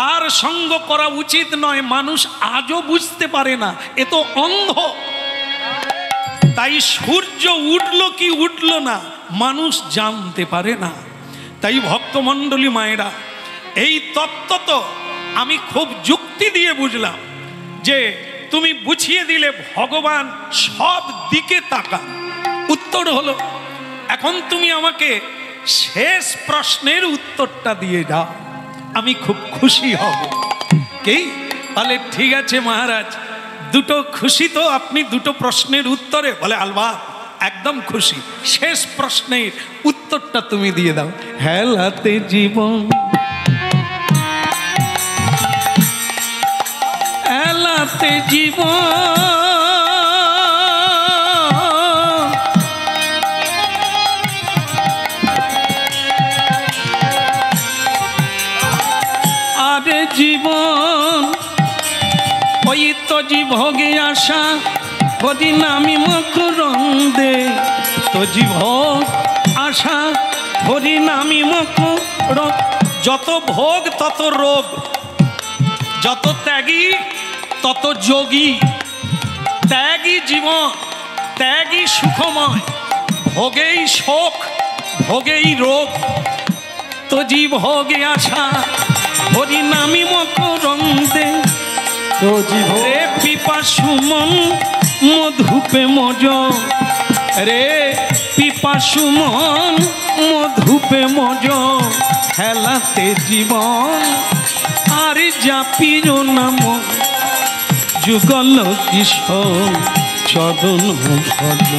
কার সঙ্গ করা উচিত নয়, মানুষ আজও বুঝতে পারে না, এ তো অন্ধ। তাই সূর্য উঠলো কি উঠলো না মানুষ জানতে পারে না। তাই ভক্তমণ্ডলী মায়েরা, এই তত্ত্ব তো আমি খুব যুক্তি দিয়ে বুঝলাম, যে তুমি বুঝিয়ে দিলে ভগবান সব দিকে তাকান। উত্তর হলো, এখন তুমি আমাকে শেষ প্রশ্নের উত্তরটা দিয়ে যাও, আমি খুব খুশি হব। কি বলে? ঠিক আছে মহারাজ, দুটো খুশি তো আপনি দুটো প্রশ্নের উত্তরে? বলে আলবাত, একদম খুশি। শেষ প্রশ্নের উত্তরটা তুমি দিয়ে দাও। হেলাতে জীবন, হেলাতে জীবন, আরে জীবন ওই তো জীভোগে আশা হরিনামি মকরন্দে, তো জীভোগ আশা হরিনামি মকর। যত ভোগ তত রোগ, যত ত্যাগী তত যোগী। ত্যাগী জীবন, ত্যাগী সুখময়, ভোগেই শোক ভোগেই রোগ। তো জীভোগে আশা হরিনামি মকরন্দে, রে পিপাসু মন মধুপে মজ, রে পিপাসু মন মধুপে মজ। হেলাতে জীবন আর জাপিও নাম, যুগল কিশোর চরণ ভজ।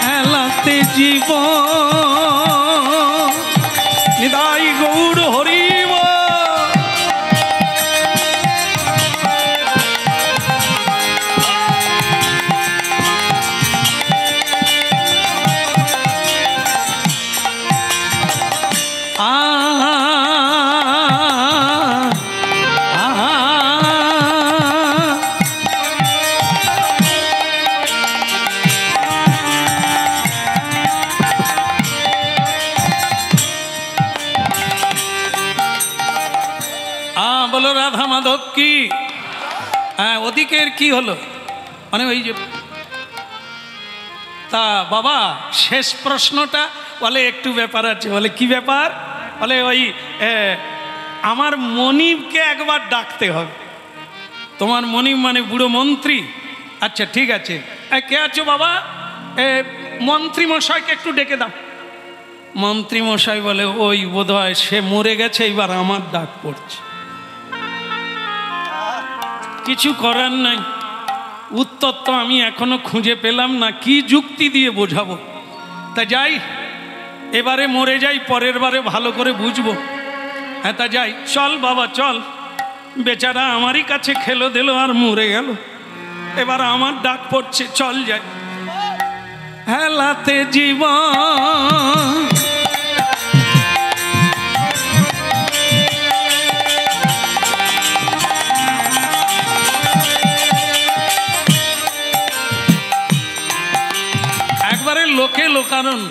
হেলাতে জীবন, নিতাই গৌর হরিব। বলো রাধা মাধব কি। হ্যাঁ, ওদিকের কি হলো, মানে ওই যে তা বাবা শেষ প্রশ্নটা বলে একটু ব্যাপার আছে। বলে কি ব্যাপার? বলে ওই আমার মনিবকে একবার ডাকতে হবে। তোমার মনিব মানে বুড়ো মন্ত্রী? আচ্ছা ঠিক আছে, কে আছো বাবা? মন্ত্রী মশাইকে একটু ডেকে দাও। মন্ত্রী মশাই বলে ওই বোধহয় সে মরে গেছে, এবার আমার ডাক পড়ছে। কিছু করার নাই, উত্তর তো আমি এখনো খুঁজে পেলাম না, কি যুক্তি দিয়ে বোঝাবো। তা যাই, এবারে মরে যাই, পরের বারে ভালো করে বুঝবো। হ্যাঁ তা যাই, চল বাবা চল। বেচারা আমারই কাছে খেলো দিল আর মরে গেল, এবার আমার ডাক পড়ছে, চল যাই। হেলাতে জীবন একবারে লোকে লোকারণ,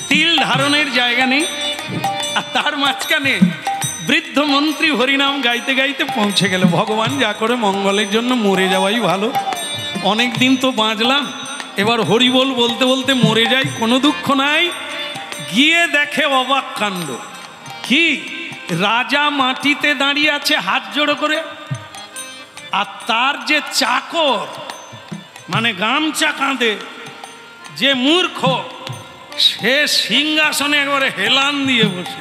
তিল ধারণের জায়গা নেই। আর তার মাঝখানে বৃদ্ধ মন্ত্রী হরিনাম গাইতে গাইতে পৌঁছে গেল। ভগবান যা করে মঙ্গলের জন্য, মরে যাওয়াই ভালো, অনেক দিন তো বাঁচলাম, এবার হরিবোল বলতে বলতে মরে যাই, কোনো দুঃখ নাই। গিয়ে দেখে অবাক কাণ্ড। কি? রাজা মাটিতে দাঁড়িয়ে আছে হাত জোড়ো করে, আর তার যে চাকর মানে গামছা কাঁধে যে মূর্খ, সে সিংহাসনে একবারে হেলান দিয়ে বসে।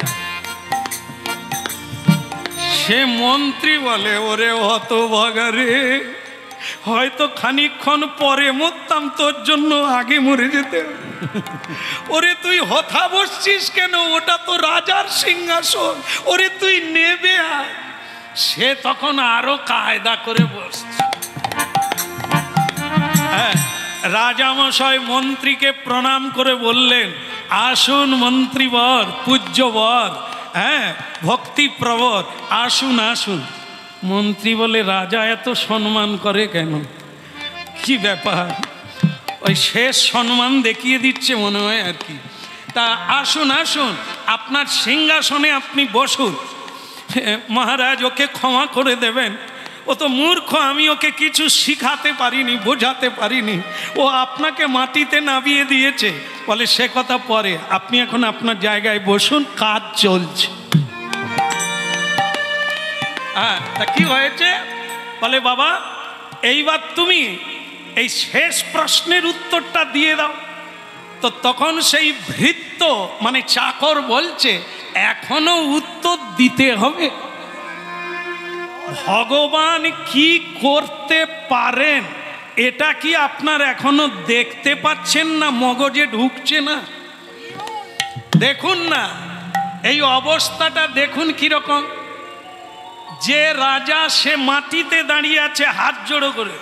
সে মন্ত্রী বলে ওরে হতভাগা রে, হয়তো খানিকক্ষণ পরে মরতাম, তোর জন্য আগে মরে যেতে। ওরে তুই হথা বসছিস কেন? ওটা তো রাজার সিংহাসন, ওরে তুই নেবে আয়। সে তখন আরো কায়দা করে বসছে। হ্যাঁ, রাজামশাই মন্ত্রীকে প্রণাম করে বললেন, আসুন মন্ত্রীবর, পূজ্যবর, হ্যাঁ ভক্তিপ্রবর, আসুন আসুন। মন্ত্রী বলে রাজা এত সম্মান করে কেন? কি ব্যাপার? ওই শেষ সম্মান দেখিয়ে দিচ্ছে মনে হয় আর কি। তা আসুন আসুন, আপনার সিংহাসনে আপনি বসুন। মহারাজ ওকে ক্ষমা করে দেবেন, ও তো মূর্খ, আমি ওকে কিছু শিখাতে পারিনি, বোঝাতে পারিনি, ও আপনাকে মাটিতে নামিয়ে দিয়েছে। বলে সে কথা পরে, আপনি এখন আপনার জায়গায় বসুন, কাজ চলছে। হ্যাঁ, তা কি হয়েছে? বলে বাবা এইবার তুমি এই শেষ প্রশ্নের উত্তরটা দিয়ে দাও। তো তখন সেই ভৃত্য মানে চাকর বলছে, এখনো উত্তর দিতে হবে? ভগবান কি করতে পারেন এটা কি আপনার এখনো দেখতে পাচ্ছেন না? মগজে ঢুকছে না? দেখুন না এই অবস্থাটা, দেখুন কিরকম। যে রাজা সে মাটিতে দাঁড়িয়ে আছে হাত জোড়ো করে,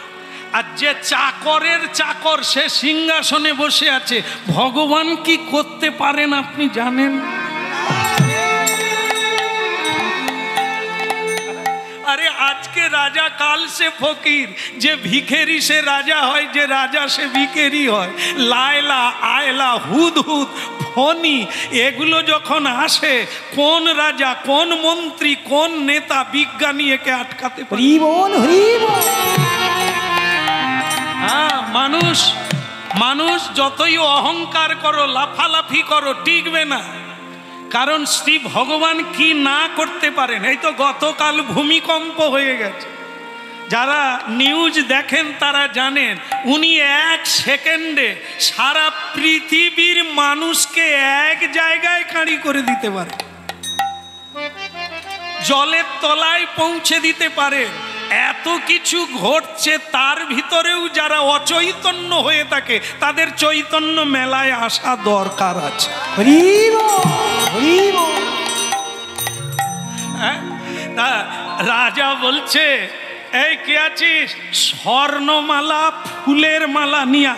আর যে চাকরের চাকর সে সিংহাসনে বসে আছে। ভগবান কি করতে পারেন আপনি জানেন? আরে আজকে রাজা কাল সে ফকির, যে ভিখেরি সে রাজা হয়, যে রাজা সে ভিখেরি হয়। লায়লা আয়লা হুদ হুদ ফনি এগুলো যখন আসে, কোন রাজা, কোন মন্ত্রী, কোন নেতা, বিজ্ঞানী একে আটকাতে পারে? হ্যাঁ, মানুষ যতই অহংকার করো, লাফালাফি করো, টিকবে না। কারণ শ্রী ভগবান কি না করতে পারেন? এই তো গতকাল ভূমিকম্প হয়ে গেছে, যারা নিউজ দেখেন তারা জানেন, উনি এক সেকেন্ডে সারা পৃথিবীর মানুষকে এক জায়গায় কাঁড়ি করে দিতে পারে, জলের তলায় পৌঁছে দিতে পারে। এত কিছু ঘটছে, তার ভিতরেও যারা অচৈতন্য হয়ে থাকে তাদের চৈতন্য মেলায় আসা দরকার আছে। তা রাজা বলছে, এই কে আছিস? স্বর্ণমালা ফুলের মালা নিয়া,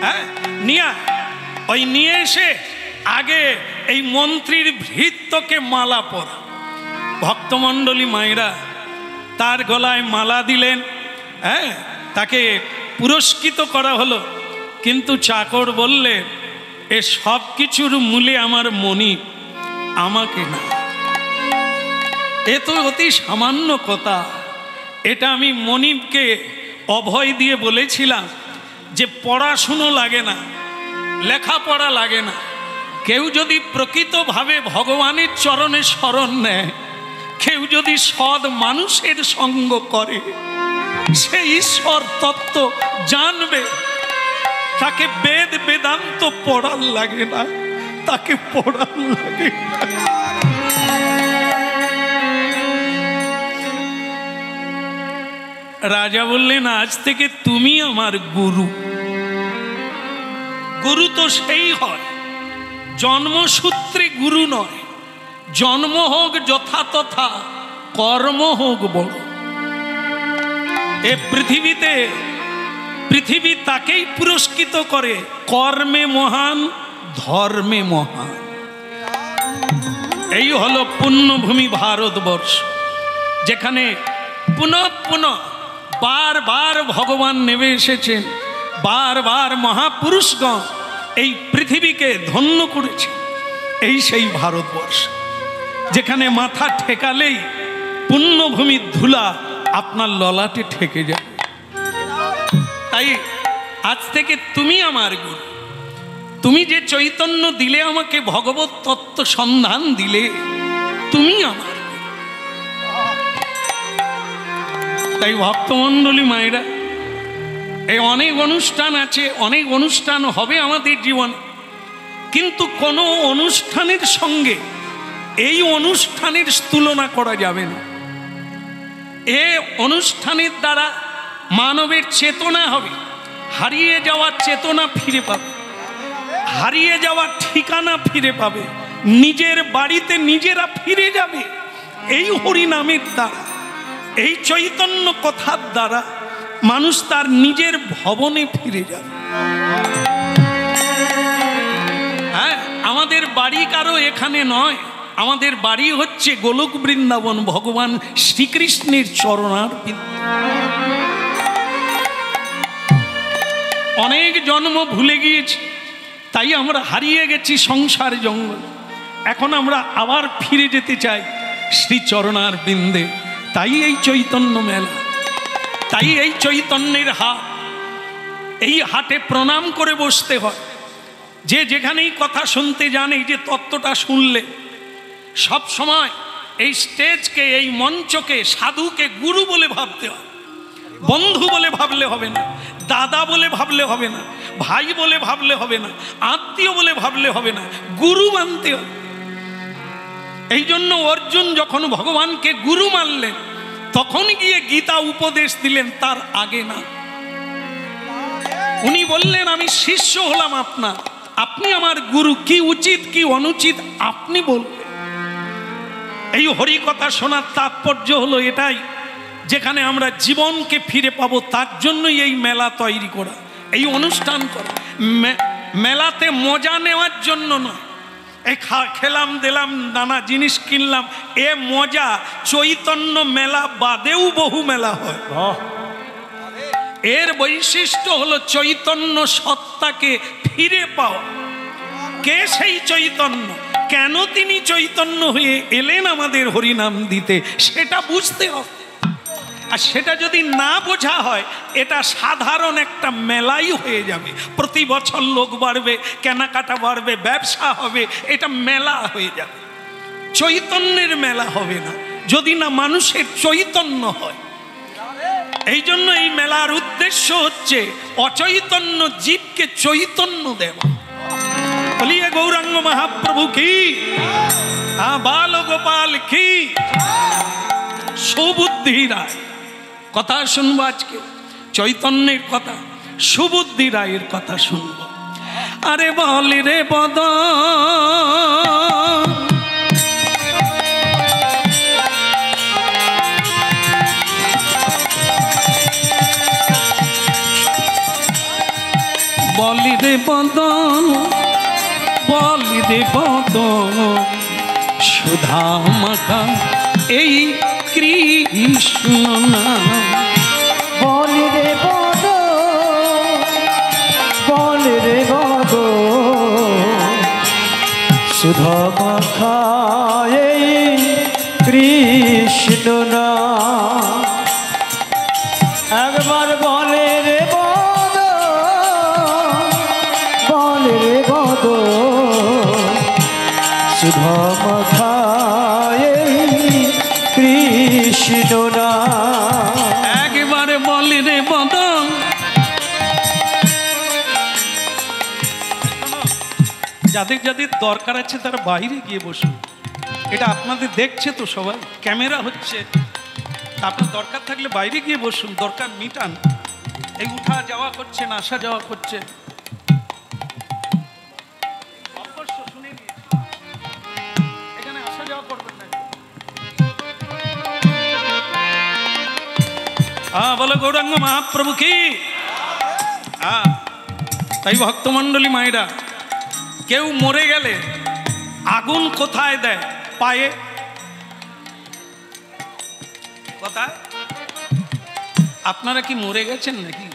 হ্যাঁ নিয়া, ওই নিয়ে এসে আগে এই মন্ত্রীর ভৃত্যকে মালা পরা। ভক্তমণ্ডলী মায়েরা তার গলায় মালা দিলেন, হ্যাঁ তাকে পুরস্কৃত করা হলো। কিন্তু চাকর বললে, এ সব কিছুর মূলে আমার মনিব, আমাকে না। এ তো অতি সামান্য কথা। এটা আমি মনিবকে অভয় দিয়ে বলেছিলাম যে পড়াশুনো লাগে না, লেখাপড়া লাগে না, কেউ যদি প্রকৃতভাবে ভগবানের চরণে শরণ নেয়, কেউ যদি সৎ মানুষের সঙ্গ করে, সে ঈশ্বর তত্ত্ব জানবে। তাকে বেদ বেদান্ত পড়ার লাগে না, তাকে পড়ার লাগে। রাজা বললেন, আজ থেকে তুমি আমার গুরু। গুরু তো সেই হয়, জন্মসূত্রে গুরু নয়। জন্ম হোক যথাতথা, কর্ম হোক বড়। এ পৃথিবীতে পৃথিবী তাকেই পুরস্কৃত করে, কর্মে মহান, ধর্মে মহান। এই হলো পুণ্যভূমি ভারতবর্ষ, যেখানে পুনঃ পুনঃ বারবার ভগবান নেমে এসেছেন, বারবার মহাপুরুষগণ এই পৃথিবীকে ধন্য করেছে। এই সেই ভারতবর্ষ, যেখানে মাথা ঠেকালেই পুণ্যভূমির ধুলা আপনার ললাটে ঠেকে যাবে। তাই আজ থেকে তুমি আমার গুরু। তুমি যে চৈতন্য দিলে আমাকে, ভগবত তত্ত্ব সন্ধান দিলে, তুমি আমার। তাই ভক্তমণ্ডলী মায়েরা, এই অনেক অনুষ্ঠান আছে, অনেক অনুষ্ঠান হবে আমাদের জীবন, কিন্তু কোনো অনুষ্ঠানের সঙ্গে এই অনুষ্ঠানের তুলনা করা যাবে না। এ অনুষ্ঠানের দ্বারা মানবের চেতনা হবে, হারিয়ে যাওয়ার চেতনা ফিরে পাবে, হারিয়ে যাওয়ার ঠিকানা ফিরে পাবে, নিজের বাড়িতে নিজেরা ফিরে যাবে। এই হরিনামের দ্বারা, এই চৈতন্য কথার দ্বারা মানুষ তার নিজের ভবনে ফিরে যাবে। হ্যাঁ, আমাদের বাড়ি কারো এখানে নয়, আমাদের বাড়ি হচ্ছে গোলক বৃন্দাবন, ভগবান শ্রীকৃষ্ণের চরণারবিন্দ। অনেক জন্ম ভুলে গিয়েছি, তাই আমরা হারিয়ে গেছি সংসার জঙ্গল। এখন আমরা আবার ফিরে যেতে চাই শ্রী চরণারবিন্দে। তাই এই চৈতন্য মেলা, তাই এই চৈতন্যের হাট। এই হাটে প্রণাম করে বসতে হয়। যে যেখানেই কথা শুনতে যান, এই যে তত্ত্বটা শুনলে, সব সময় এই স্টেজকে, এই মঞ্চকে, সাধুকে গুরু বলে ভাবতে হয়। বন্ধু বলে ভাবলে হবে না, দাদা বলে ভাবলে হবে না, ভাই বলে ভাবলে হবে না, আত্মীয় বলে ভাবলে হবে না, গুরু মানতে হবে। এই জন্য অর্জুন যখন ভগবানকে গুরু মানলেন, তখন গিয়ে গীতা উপদেশ দিলেন, তার আগে না। উনি বললেন, আমি শিষ্য হলাম আপনার, আপনি আমার গুরু, কি উচিত কি অনুচিত আপনি বলবেন। এই হরি কথা শোনার তাৎপর্য হলো এটাই, যেখানে আমরা জীবনকে ফিরে পাবো, তার জন্যই এই মেলা তৈরি করা, এই অনুষ্ঠান করা। মেলাতে মজা নেওয়ার জন্য নয়, এই খেলাম দিলাম, নানা জিনিস কিনলাম, এ মজা চৈতন্য মেলা বাদেও বহু মেলা হয়। এর বৈশিষ্ট্য হলো চৈতন্য সত্তাকে ফিরে পাওয়া। কে সেই চৈতন্য, কেন তিনি চৈতন্য হয়ে এলেন আমাদের হরিনাম দিতে, সেটা বুঝতে হবে। আর সেটা যদি না বোঝা হয়, এটা সাধারণ একটা মেলাই হয়ে যাবে। প্রতি বছর লোক বাড়বে, কেনাকাটা বাড়বে, ব্যবসা হবে, এটা মেলা হয়ে যাবে। চৈতন্যের মেলা হবে না যদি না মানুষের চৈতন্য হয়। এই জন্য এই মেলার উদ্দেশ্য হচ্ছে অচৈতন্য জীবকে চৈতন্য দেওয়া। বলিয়ে গৌরাঙ্গ মহাপ্রভু কি, বাল গোপাল কি, সুবুদ্ধি রায় কথা শুনবো আজকে, চৈতন্যের কথা, সুবুদ্ধি রায়ের কথা শুনবো। আরে বল রে বদ, বলি রে বদন, বলি রে বদন, সুধা মাখা এই কৃষ্ণ নাম। বলি রে বদ, বলি রে বদ, সুধা মাখা এই কৃষ্ণ কৃষ্ণ না একবার বলে রে বদ বলে রে বদ শুভম খায় কৃষ্ণ না একবারে বলে রে বদন। যাদের যাদের দরকার আছে তারা বাইরে গিয়ে বসুন। এটা আপনাদের দেখছে তো সবাই, ক্যামেরা হচ্ছে। আপনার দরকার থাকলে বাইরে গিয়ে বসুন, দরকার মিটান। এই উঠা যাওয়া করছেন, আসা যাওয়া করছেন। অবশ্য শুনে নিয়েছি, এখানে আসা যাওয়া করবেন না। বলো গৌরাঙ্গ মহাপ্রভু কি। তাই ভক্তমণ্ডলী মায়েরা, কেউ মরে গেলে আগুন কোথায় দেয়? পায়ে। কোথায়? আপনারা কি মরে গেছেন নাকি?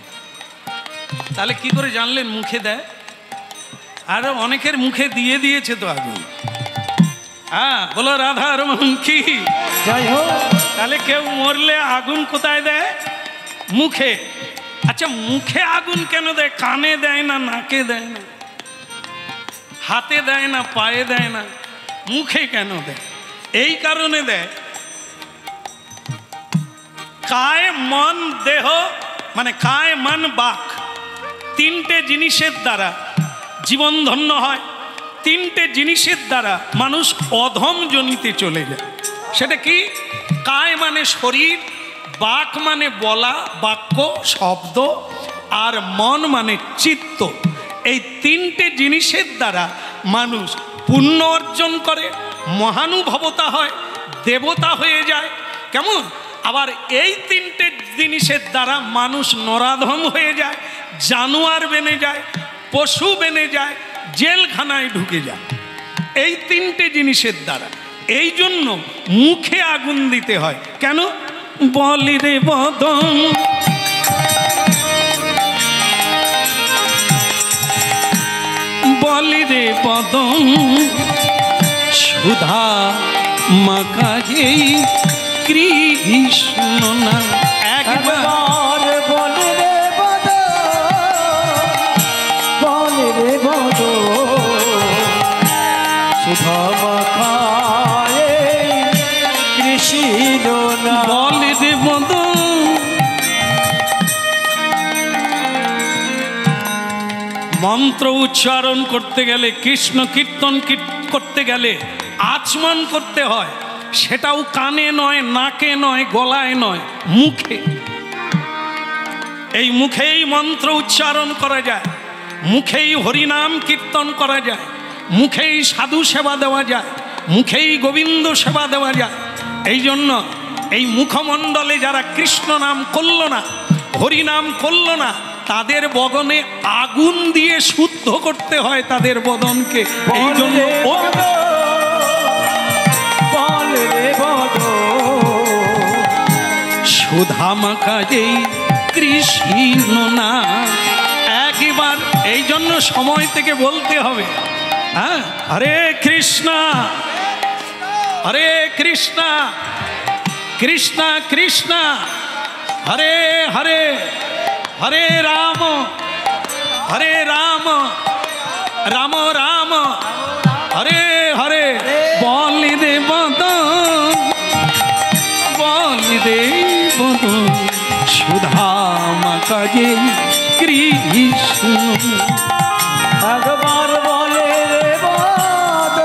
তাহলে কি করে জানলেন মুখে দেয়? আর অনেকের মুখে দিয়ে দিয়েছে তো আগুন। বলো রাধার রমণ কি। জয় হোক। তাহলে কেউ মরলে আগুন কোথায় দেয়? মুখে। আচ্ছা, মুখে আগুন কেন দেয়? কানে দেয় না, নাকে দেয় না, হাতে দেয় না, পায়ে দেয় না, মুখে কেন দেয়? এই কারণে দেয়, কায় মন দেহ, মানে কায় মন বাক, তিনটে জিনিসের দ্বারা জীবন ধন্য হয়। তিনটে জিনিসের দ্বারা মানুষ অধম জনিতে চলে যায়। সেটা কি? কায় মানে শরীর, বাক মানে বলা, বাক্য শব্দ, আর মন মানে চিত্ত। এই তিনটে জিনিসের দ্বারা মানুষ পুণ্য অর্জন করে, মহানুভবতা হয়, দেবতা হয়ে যায়। কেমন? আবার এই তিনটে জিনিসের দ্বারা মানুষ নরাধম হয়ে যায়, জানোয়ার বেনে যায়, পশু বেনে যায়, জেলখানায় ঢুকে যায়। এই তিনটে জিনিসের দ্বারা। এই জন্য মুখে আগুন দিতে হয়। কেন? বলি রে বদন বলি রে বদন সুধা মাখায়ে কৃষ্ণ না। একবার বলে রে বদ বলে রে বদ শুভম খায় কৃষ্ণ না বলি রে বদন। মন্ত্র উচ্চারণ করতে গেলে, কৃষ্ণ কীর্তন করতে গেলে আচমন করতে হয়। সেটাও কানে নয়, নাকে নয়, গলায় নয়, মুখে। এই মুখেই মন্ত্র উচ্চারণ করা যায়, মুখেই হরিনাম কীর্তন করা যায়, মুখেই সাধু সেবা দেওয়া যায়, মুখেই গোবিন্দ সেবা দেওয়া যায়। এই জন্য এই মুখমণ্ডলে যারা কৃষ্ণ নাম করল না, হরিনাম করল না, তাদের বদনে আগুন দিয়ে শুদ্ধ করতে হয় তাদের বদনকে। এই জন্য সুধা মাখায়ে কৃষ্ণ না। একবার এই জন্য সময় থেকে বলতে হবে, হরে কৃষ্ণ হরে কৃষ্ণ কৃষ্ণ কৃষ্ণ হরে হরে, হরে রাম রাম রাম হরে হরে। বলি রে বদন বলি রে বদন সুধা মাখায়ে কৃষ্ণ। একবার বলে রে বদ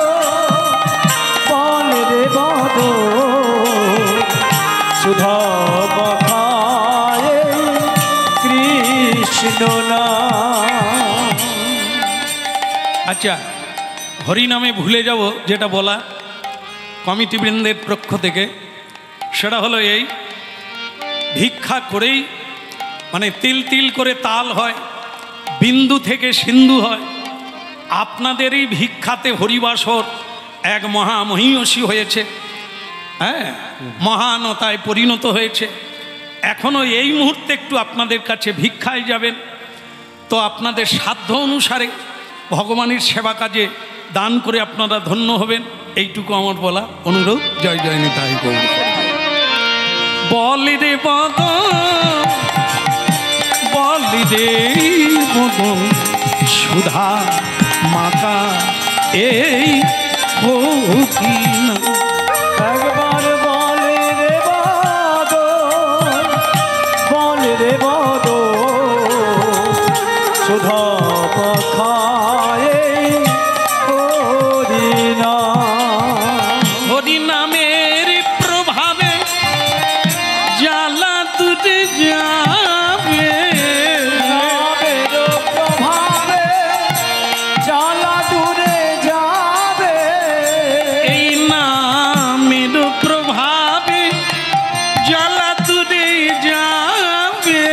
বলে রে বদ শুভম খায় কৃষ্ণ না। আচ্ছা, হরিনামে ভুলে যাব যেটা বলা কমিটিবৃন্দের পক্ষ থেকে, সেটা হলো এই, ভিক্ষা করেই, মানে তিল তিল করে তাল হয়, বিন্দু থেকে সিন্ধু হয়। আপনাদেরই ভিক্ষাতে হরিবাসর এক মহামহিষী হয়েছে, মহানতায় পরিণত হয়েছে। এখনও এই মুহূর্তে একটু আপনাদের কাছে ভিক্ষায় যাবেন, তো আপনাদের সাধ্য অনুসারে ভগবানের সেবা কাজে দান করে আপনারা ধন্য হবেন। এইটুকু আমার বলা অনুরোধ। জয় জয় নিতাই গৌর। বল রে বদন, বল রে বদন, সুধা মাকা এই ভোগিনা। একবার বলে রে বাদল, বলে রে বাদল, সুধা পাখায় হরিনা। হরিনামের প্রভাবে জ্বালা তুটে যাবে, নামের প্রভাবে জ্বালা দূরে যাবে। এই নামের প্রভাবে জ্বালা তুটে যাবে।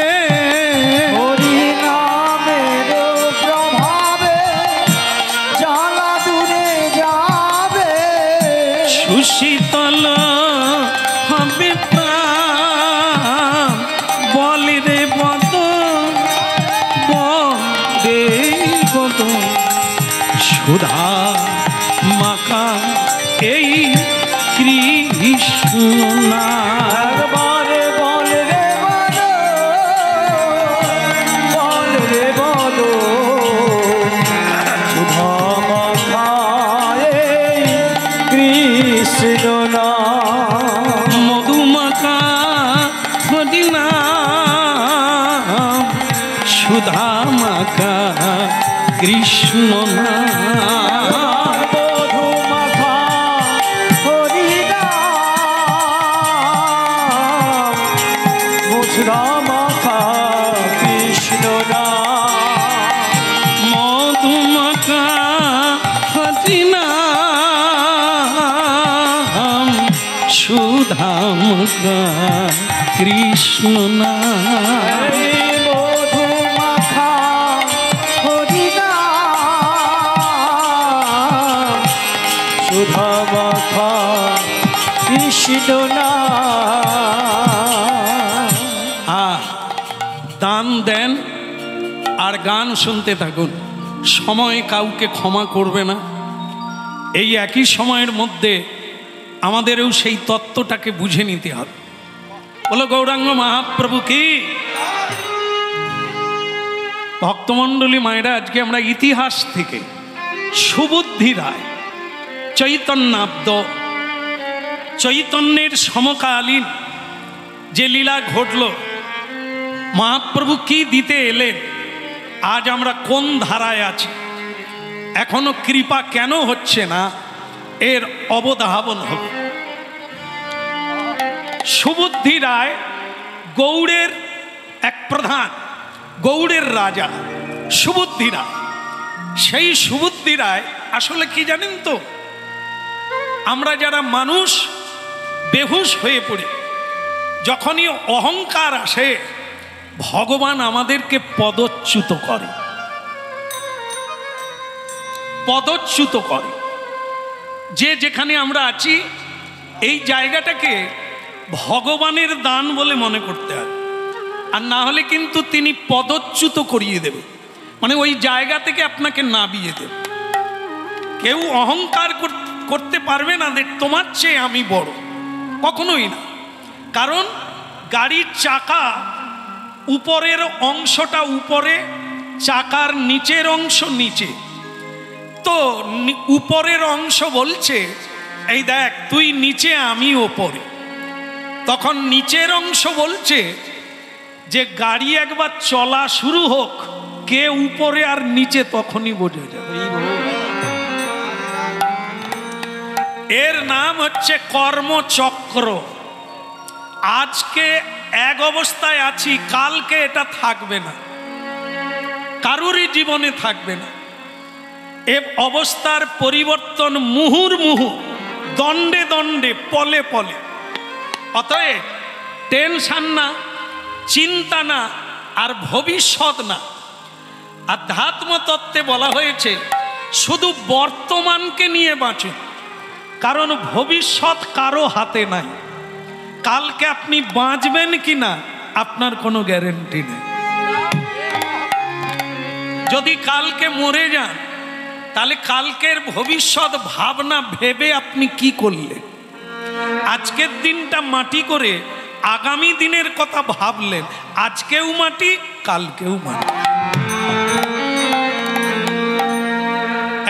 হরি নামের প্রভাবে জ্বালা দূরে যাবে। সুশীতল হবে প্রাণ, বল রে বদন, বল রে বদন, সুধা মাখা এই কৃষ্ণ নাম। একবার বল রে বাদল, বল রে বাদল, সুধা মাখায় কৃষ্ণ নাম। মধুমাখা হরিনাম, সুধা মাখা কৃষ্ণ নাম। মধু মাখা হরি নাম, সুধা মাখা কৃষ্ণ নাম। মধুমাখা হরিনাম, সুধা মাখা কৃষ্ণ নাম। এই মধু মাখা হরি নাম, সুধা মাখা কৃষ্ণ নাম। দান দেন আর গান শুনতে থাকুন, সময় কাউকে ক্ষমা করবে না। এই একই সময়ের মধ্যে আমাদেরও সেই তত্ত্বটাকে বুঝে নিতে হবে। বলো গৌরাঙ্গ মহাপ্রভু কি। ভক্তমণ্ডলী মায়েরা, আজকে আমরা ইতিহাস থেকে সুবুদ্ধি রায়, চৈতন্যাব্দ, চৈতন্যের সমকালীন যে লীলা ঘটল, মহাপ্রভু কি দিতে এলেন, আজ আমরা কোন ধারায় আছি, এখনো কৃপা কেন হচ্ছে না, এর অবধাবন হবে। সুবুদ্ধি রায় গৌড়ের এক প্রধান, গৌড়ের রাজা সুবুদ্ধি রায়। সেই সুবুদ্ধি রায় আসলে কি জানেন তো, আমরা যারা মানুষ বেহুশ হয়ে পড়ি, যখনই অহংকার আসে, ভগবান আমাদেরকে পদচ্যুত করে, পদচ্যুত করে। যে যেখানে আমরা আছি, এই জায়গাটাকে ভগবানের দান বলে মনে করতে হবে, আর না হলে কিন্তু তিনি পদচ্যুত করিয়ে দেবে, মানে ওই জায়গা থেকে আপনাকে নামিয়ে দেবে। কেউ অহংকার করতে পারবে না যে তোমার চেয়ে আমি বড়, কখনোই না। কারণ গাড়ির চাকা উপরের অংশটা উপরে, চাকার নিচের অংশ নিচে। তো উপরের অংশ বলছে এই দেখ তুই নিচে আমি ওপরে, তখন নিচের অংশ বলছে যে গাড়ি একবার চলা শুরু হোক, কে উপরে আর নিচে তখনই বোঝা যাবে। এর নাম হচ্ছে কর্মচক্র। আজকে এক অবস্থায় আছি, কালকে এটা থাকবে না, কারোরই জীবনে থাকবে না। এ অবস্থার পরিবর্তন মুহুর্মুহু, দণ্ডে দণ্ডে, পলে পলে। অতএব টেনশন না, চিন্তা না, আর ভবিষ্যৎ না। আধ্যাত্ম তত্ত্বে বলা হয়েছে শুধু বর্তমানকে নিয়ে বাঁচুন, কারণ ভবিষ্যৎ কারো হাতে নাই। কালকে আপনি বাঁচবেন কি না আপনার কোনো গ্যারেন্টি নেই। যদি কালকে মরে যান, তাহলে কালকের ভবিষ্যৎ ভাবনা ভেবে আপনি কি করলেন? আজকের দিনটা মাটি করে আগামী দিনের কথা ভাবলেন, আজকেও মাটি কালকেও মাটি।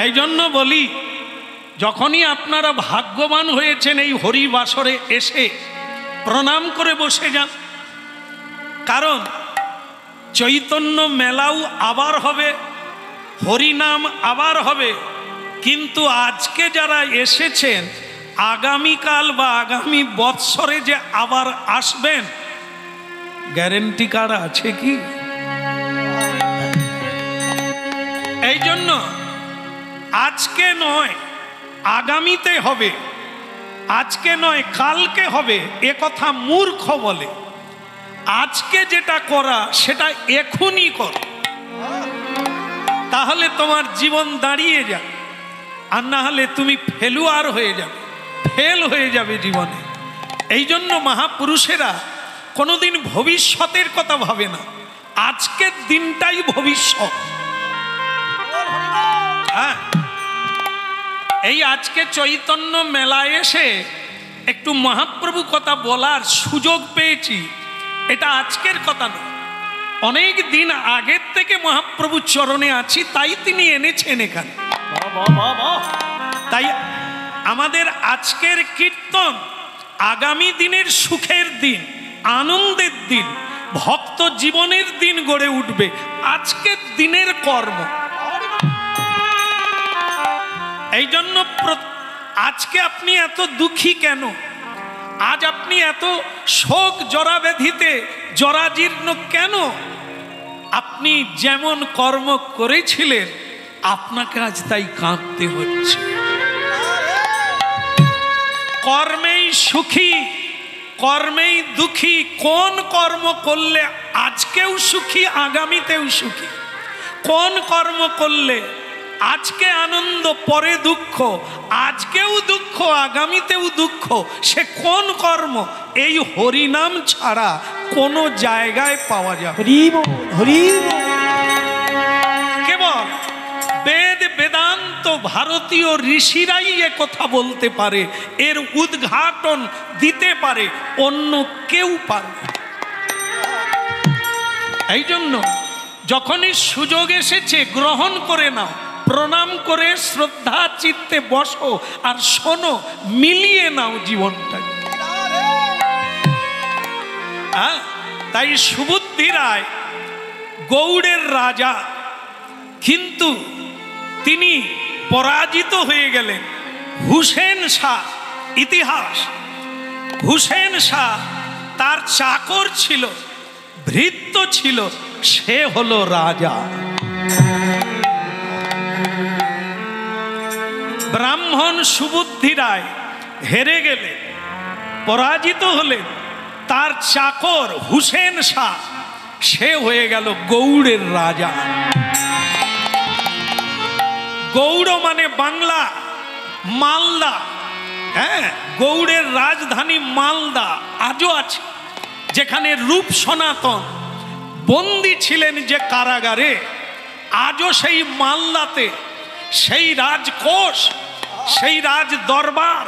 এই জন্য বলি, যখনই আপনারা ভাগ্যবান হয়েছেন এই হরিবাসরে এসে প্রণাম করে বসে যান, কারণ চৈতন্য মেলাও আবার হবে, হরিনাম আবার হবে, কিন্তু আজকে যারা এসেছেন আগামীকাল বা আগামী বৎসরে যে আবার আসবেন, গ্যারেন্টি কার্ড আছে কি? এই জন্য আজকে নয় আগামীতে হবে, আজকে নয় কালকে হবে, এ কথা মূর্খ বলে। আজকে যেটা করা সেটা এখনই কর, তাহলে তোমার জীবন দাঁড়িয়ে যাবে, আর না হলে তুমি ফেলুয়ার হয়ে যাবে, ফেল হয়ে যাবে জীবনে। এই জন্য মহাপুরুষেরা কোনোদিন ভবিষ্যতের কথা ভাবে না, আজকের দিনটাই ভবিষ্যৎ। হ্যাঁ, এই আজকে চৈতন্য মেলায় এসে একটু মহাপ্রভু কথা বলার সুযোগ পেয়েছি, এটা আজকের কথা না, অনেক দিন আগের থেকে মহাপ্রভু চরণে আছি, তাই তিনি এনেছেন এখানে। তাই আমাদের আজকের কীর্তন আগামী দিনের সুখের দিন, আনন্দের দিন, ভক্ত জীবনের দিন গড়ে উঠবে আজকের দিনের কর্ম। এই জন্য আজকে আপনি এত দুঃখী কেন? আজ আপনি এত শোক জরাব্যাধিতে জরাজীর্ণ কেন? আপনি যেমন কর্ম করেছিলেন আপনাকে আজ তাই কাঁদতে হচ্ছে। কর্মেই সুখী, কর্মেই দুঃখী। কোন কর্ম করলে আজকেও সুখী, আগামীতেও সুখী? কোন কর্ম করলে আজকে আনন্দ পরে দুঃখ, আজকেও দুঃখ আগামীতেও দুঃখ? সে কোন কর্ম? এই হরিনাম ছাড়া কোনো জায়গায় পাওয়া যাবে। কেবল বেদ বেদান্ত ভারতীয় ঋষিরাই এ কথা বলতে পারে, এর উদ্ঘাটন দিতে পারে, অন্য কেউ পারবে। এই জন্য যখনই সুযোগ এসেছে গ্রহণ করে নাও, প্রণাম করে শ্রদ্ধা চিত্তে বসো আর শোনো, মিলিয়ে নাও জীবনটা। তাই সুবুদ্ধি রায় গৌড়ের রাজা, কিন্তু তিনি পরাজিত হয়ে গেলেন। হুসেন শাহ, ইতিহাস, হুসেন শাহ তার চাকর ছিল, ভৃত্য ছিল, সে হলো রাজা। ব্রাহ্মণ সুবুদ্ধি রায় হেরে গেলে, পরাজিত হলেন, তার চাকর হুসেন শাহ সে হয়ে গেল গৌড়ের রাজা। গৌড় মানে বাংলা, মালদা। হ্যাঁ, গৌড়ের রাজধানী মালদা আজও আছে, যেখানে রূপ সনাতন বন্দী ছিলেন যে কারাগারে, আজও সেই মালদাতে সেই রাজকোষ, সেই রাজ দরবার,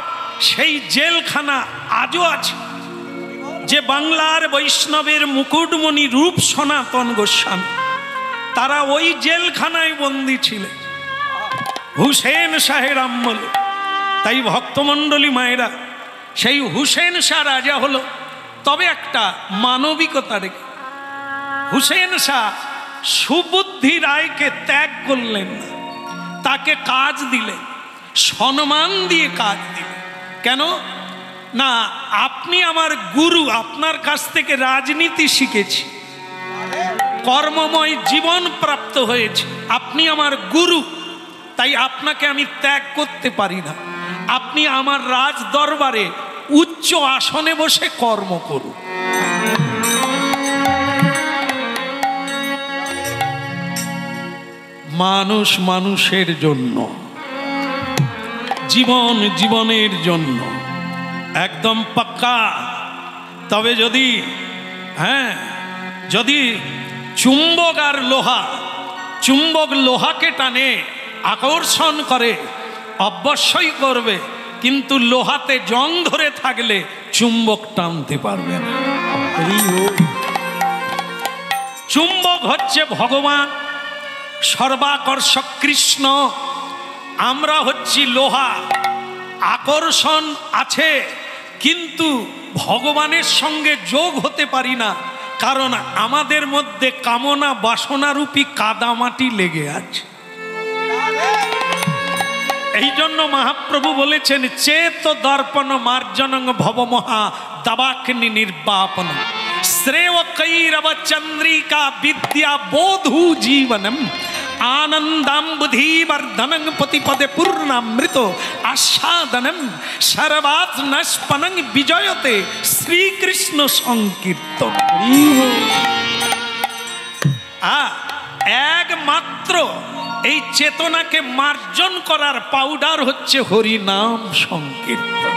সেই জেলখানা আজও আছে, যে বাংলার বৈষ্ণবের মুকুটমণি রূপ সনাতন গোস্বামী, তারা ওই জেলখানায় বন্দী ছিলেন হুসেন শাহের আমলে। তাই ভক্তমণ্ডলী মায়েরা, সেই হুসেন শাহ রাজা হলো, তবে একটা মানবিকতা রেখে। হুসেন শাহ সুবুদ্ধি রায়কে ত্যাগ করলেন না, তাকে কাজ দিলেন, সম্মান দিয়ে কাজ দিলেন। কেন না? আপনি আমার গুরু, আপনার কাছ থেকে রাজনীতি শিখেছি, কর্মময় জীবন প্রাপ্ত হয়েছে, আপনি আমার গুরু, তাই আপনাকে আমি ত্যাগ করতে পারি না। আপনি আমার রাজ দরবারে উচ্চ আসনে বসে কর্ম করুন। মানুষ মানুষের জন্য, জীবন জীবনের জন্য একদম পাক্কা। তবে যদি যদি চুম্বক আর লোহা, চুম্বক লোহাকে টানে, আকর্ষণ করে, অবশ্যই করবে, কিন্তু লোহাতে জং ধরে থাকলে চুম্বক টানতে পারবে না। চুম্বক হচ্ছে ভগবান, সর্বাকর্ষক কৃষ্ণ, আমরা হচ্ছি লোহা। আকর্ষণ আছে কিন্তু ভগবানের সঙ্গে যোগ হতে পারি না, কারণ আমাদের মধ্যে কামনা বাসনারূপী কাদামাটি লেগে আছে। এই জন্য মহাপ্রভু বলেছেন, চেত দর্পণ মার্জনং ভবমহা দাবাগ্নি নির্বাপন শ্রেয়কৈরব চন্দ্রিকা বিদ্যা বোধু জীবনম আনন্দাম্বুধিবর্ধনং পতিপদে পূর্ণামৃত আস্বাদনম সর্বাৎ নস্পনং বিজয়তে শ্রীকৃষ্ণ সংকীর্তন। একমাত্র এই চেতনাকে মার্জন করার পাউডার হচ্ছে হরিনাম সংকীর্তন।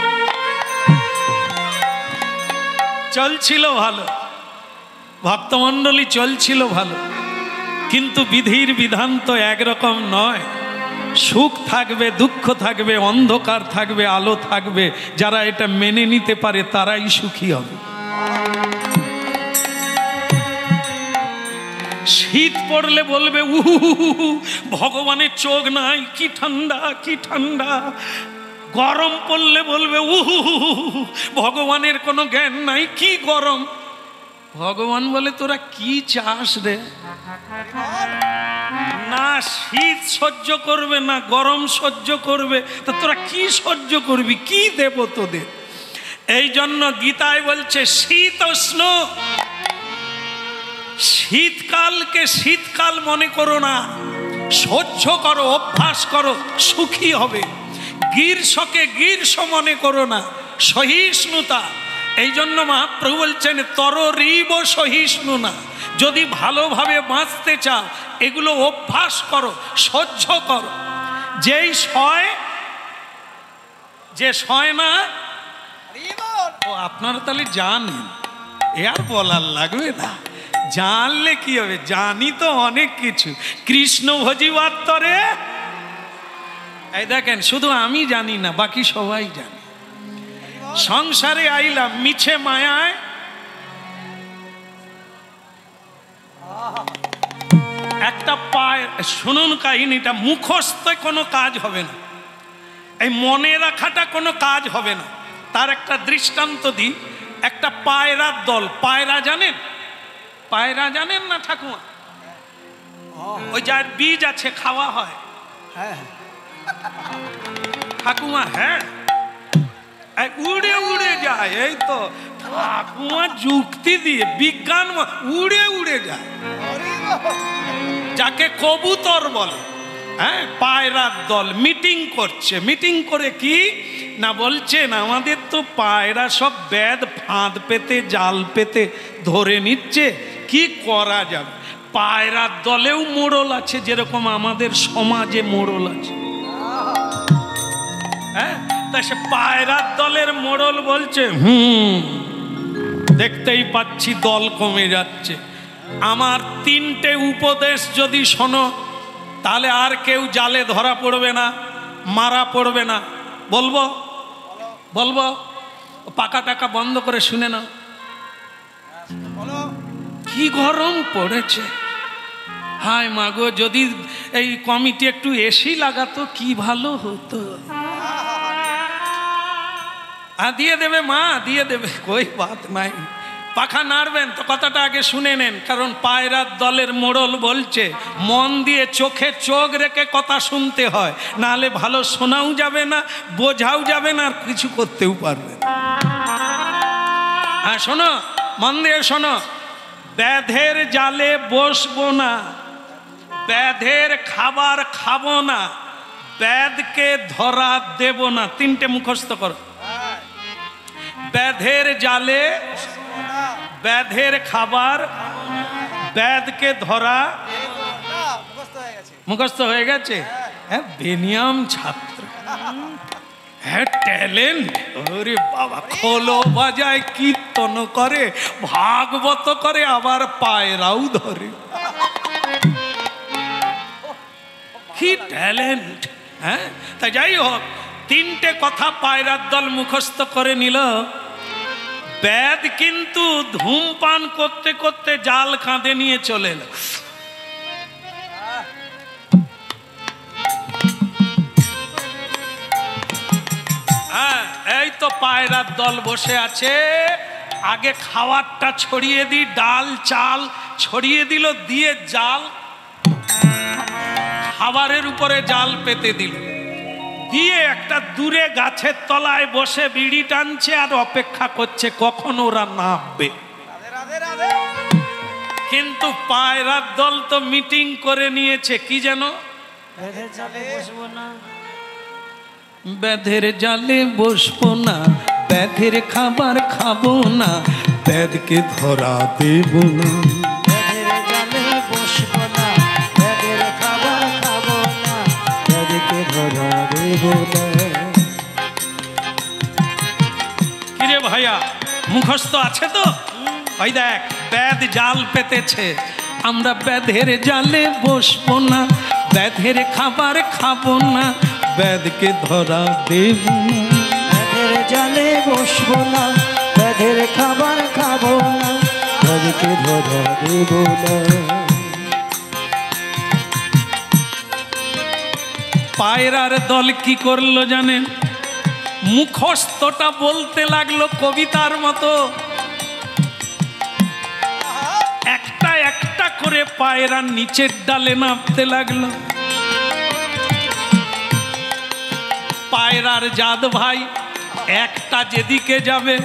চলছিল ভালো, ভক্তমণ্ডলী চলছিল ভালো, কিন্তু বিধির বিধান তো একরকম নয়। সুখ থাকবে, দুঃখ থাকবে, অন্ধকার থাকবে, আলো থাকবে। যারা এটা মেনে নিতে পারে তারাই সুখী হবে। শীত পড়লে বলবে উহু ভগবানের চোখ নাই, কি ঠান্ডা কি ঠান্ডা। গরম পড়লে বলবে উহু ভগবানের কোনো জ্ঞান নাই, কি গরম। ভগবান বলে তোরা কি চাস রে? না শীত সহ্য করবে না গরম সহ্য করবে, তা তোরা কি সহ্য করবি, কি দেব তোদের? এই জন্য গীতায় বলছে শীত উষ্ণ। শীতকালকে শীতকাল মনে করো না, সহ্য করো, অভ্যাস করো, সুখী হবে। গ্রীষ্মকে গ্রীষ্ম মনে করো না, সহিষ্ণুতা। এই জন্য মহাপ্রভু বলছেন তররিব সহিষ্ণু না। যদি ভালোভাবে বাঁচতে চাও এগুলো অভ্যাস করো, সহ্য করো। যেই সয়, যে সয় না, ও আপনারা তাহলে জানেন, এ আর বলার লাগবে না। জানলে কি হবে, জানি তো অনেক কিছু। কৃষ্ণ ভজিবার তরে এই দেখেন, শুধু আমি জানি না, বাকি সবাই জানে। সংসারে আইলাম মিছে মায়ায়, একটা পায়। শুনুন কাহিনীটা, মুখস্থ কোনো কাজ হবে না, এই মনে রাখাটা কোনো কাজ হবে না। তার একটা দৃষ্টান্ত দিই। একটা পায়রার দল, পায়রা জানেন? পায়রা জানেন না ঠাকুমা? ওই যার বীজ আছে খাওয়া হয়। ঠাকুমা হ্যাঁ, উড়ে উড়ে যায়। এই তো ঠাকুমা যুক্তি দিয়ে, বিজ্ঞান উড়ে উড়ে যায়, যাকে কবুতর বলে। হ্যাঁ, পায়রার দল মিটিং করছে। মিটিং করে কি না বলছেন, আমাদের তো পায়রা সব ব্যাদ ফাঁদ পেতে জাল পেতে ধরে নিচ্ছে, কি করা যাবে? পায়রার দলেও মোড়ল আছে, যেরকম আমাদের সমাজে মোড়ল আছে। হ্যাঁ, তা সে পায়রার দলের মোড়ল বলছে দেখতেই পাচ্ছি দল কমে যাচ্ছে, আমার 3টে উপদেশ যদি শোনো তাহলে আর কেউ জালে ধরা পড়বে না, মারা পড়বে না। বলবো বলবো পাকা টাকা বন্ধ করে শুনে নাও। কি গরম পড়েছে, হায় মাগো, যদি এই কমিটি একটু এসি লাগাতো কি ভালো হতো। দিয়ে দেবে মা, দিয়ে দেবে, কই বাত নাই। পাখা নাড়বেন তো কথাটা আগে শুনে নেন, কারণ পায়রার দলের মোড়ল বলছে মন দিয়ে চোখে চোখ রেখে কথা শুনতে হয়, নাহলে ভালো শোনাও যাবে না, বোঝাও যাবে না, আর কিছু করতেও পারবে না। হ্যাঁ শোনো, মন দিয়ে শোনো। ব্যাধের জালে বসবো না, ব্যাধের খাবার খাবো না, ব্যাধকে ধরা দেব না। 3টে মুখস্থ করো। ব্যাধের জালে, ব্যাধের খাবার, ব্যাধকে ধরা। মুখস্থ হয়ে গেছে? হ্যাঁ, বেনিয়াম ছাত্র, হ্যাঁ ট্যালেন্ট। ওরে বাবা, খোলো বাজায়, কীর্তন করে, ভাগবত করে, আবার পায়রাও ধরে। কি ট্যালেন্ট! হ্যাঁ, তা যাই হোক, 3টে কথা পায়রার দল মুখস্থ করে নিল। বেদ কিন্তু ধূমপান করতে করতে জাল কাঁধে নিয়ে চলে এলো। হ্যাঁ, এই তো পায়রার দল বসে আছে। আগে খাবারটা ছড়িয়ে দি, ডাল চাল ছড়িয়ে দিল, দিয়ে জাল খাবারের উপরে জাল পেতে দিল, দিয়ে একটা দূরে গাছের তলায় বসে বিড়ি টানছে আর অপেক্ষা করছে কখন ওরা নামবে। কিন্তু পায়রার দল তো মিটিং করে নিয়েছে, কি যেন ব্যাধের জালে বসবো না, ব্যাধের খাবার খাবো না, ব্যাধকে ধরা দেব না। ব্যাধের জালে বসবো না, ব্যাধের খাবার খাবো না, ব্যাধকে ধরা দেব না। কিরে ভাইয়া, মুখস্থ আছে তো? ওই দেখ, ব্যাধ জাল পেতেছে, আমরা ব্যাধের জালে বসবো না, ব্যাধের খাবার খাবো না, ব্যাধকে ধরা দেব না। ব্যাধের জালে বসবো না, ব্যাধের খাবার খাবো না, ব্যাধকে ধরা দেব না। পায়রার দল কি করলো জানেন? মুখস্থটা বলতে লাগলো কবিতার মতো, একটা একটা করে পায়রা নিচের ডালে নামতে লাগলো। পায়রার জাত ভাই একটা যেদিকে যাবে,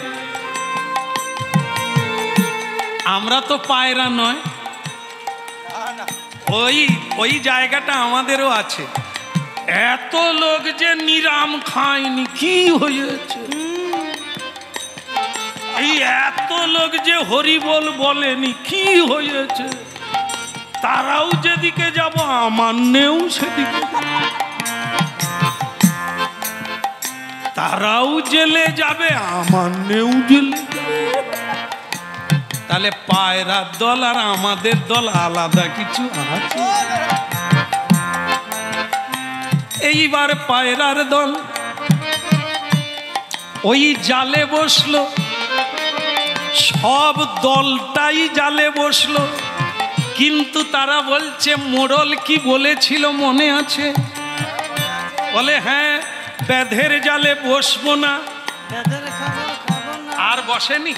আমরা তো পায়রা নয়, ওই জায়গাটা আমাদেরও আছে। এত লোক যে নিরাম খায়নি, কি হয়েছে? এই এত লোক যে হরিবোল বলেনি, কি হয়েছে? তারাও যেদিকে যাব, আমার নেও সেদিকে। তারাও জেলে যাবে, আমার নেও জেলে যাবে। তাহলে পায়রার দল আর আমাদের দল আলাদা কিছু আছে? এইবার পায়রার দল ওই জালে বসলো, সব দলটাই জালে বসলো। কিন্তু তারা বলছে, মোড়ল কি বলেছিল মনে আছে? বলে হ্যাঁ, ব্যাধের জালে বসবো না, ব্যাধের খাবার খাবো না। আর বসেনি,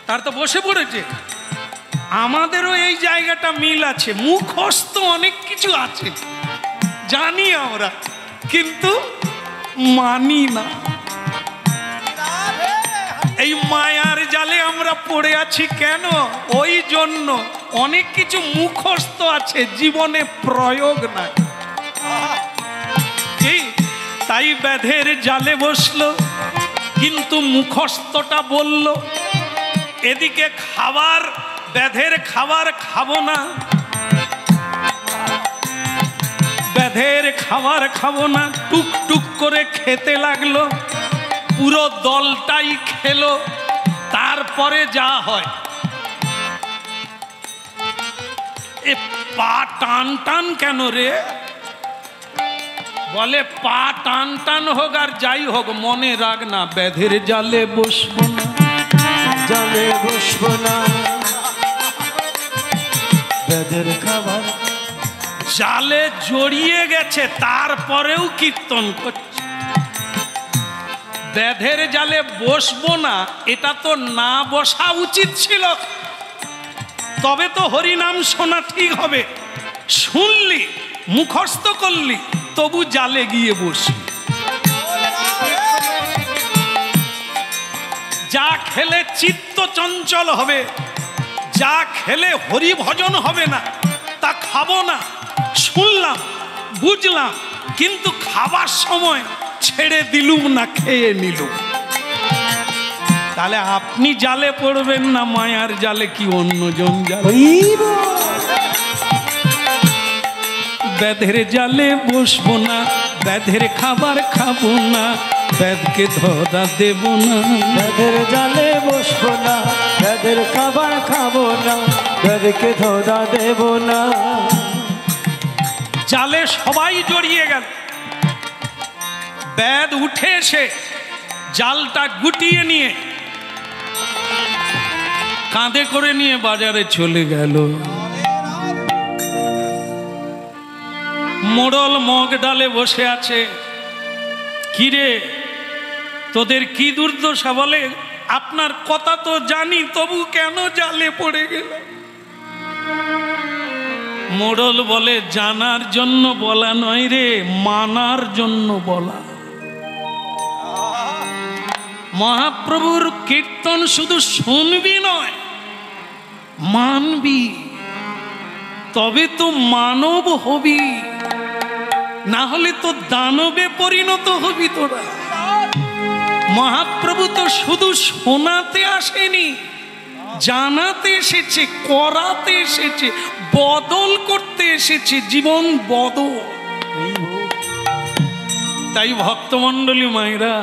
তার তো বসে পড়েছে। আমাদেরও এই জায়গাটা মিল আছে, মুখস্থ অনেক কিছু আছে, জানি আমরা, কিন্তু মানি না। এই মায়ার জালে আমরা পড়ে আছি কেন? ওই জন্য অনেক কিছু মুখস্থ আছে, জীবনে প্রয়োগ নাই। তাই ব্যাধের জালে বসলো, কিন্তু মুখস্থটা বলল। এদিকে খাবার, ব্যাধের খাবার খাবো না, ব্যাধের খাবার খাবো না, টুক টুক করে খেতে লাগলো। পুরো দলটাই খেলো। তারপরে যা হয়, এ পা টান টান কেন রে? বলে পা টান টান হোক আর যাই হোক, মনে রাখ না, ব্যাধের জালে বসবো না, জালে বসবো না, ব্যাধের খাবার। জালে জড়িয়ে গেছে, তারপরেও কীর্তন করছে। ব্যাধের জালে বসবো না, এটা তো না বসা উচিত ছিল, তবে তো হরিনাম শোনা ঠিক হবে। শুনলি, মুখস্থ করলি, তবু জালে গিয়ে বসলি। যা খেলে চিত্ত চঞ্চল হবে, যা খেলে হরি ভজন হবে না, তা খাবো না। শুনলাম, বুঝলাম, কিন্তু খাবার সময় ছেড়ে দিলুম না, খেয়ে নিলুম। তাহলে আপনি জালে পড়বেন না, মায়ার জালে কি অন্যজন জালে? ব্যাধের জালে বসবো না, ব্যাধের খাবার খাবো না, ব্যাধকে ধরা দেব না। ব্যাধের জালে বসবো না, ব্যাধের খাবার খাবো না, ব্যাধকে ধরা দেব না। জালে সবাই জড়িয়ে গেল। ব্যাধ উঠে এসে জালটা গুটিয়ে নিয়ে কাঁধে করে নিয়ে বাজারে চলে গেল। মোড়ল মগ ডালে বসে আছে। কিরে তোদের কি দুর্দশা? বলে আপনার কথা তো জানি, তবু কেন জালে পড়ে গেল? মোড়ল বলে জানার জন্য বলা নয় রে, মানার জন্য বলা। মহাপ্রভুর কীর্তন শুধু শুনবি নয়, মানবি, তবে তো মানব হবি, না হলে তো দানবে পরিণত হবি তোরা। মহাপ্রভু তো শুধু শোনাতে আসেনি, জানাতে এসেছে, করাতে এসেছে, বদল করতে এসেছে, জীবন বদল। তাই ভক্তমণ্ডলী মায়েরা,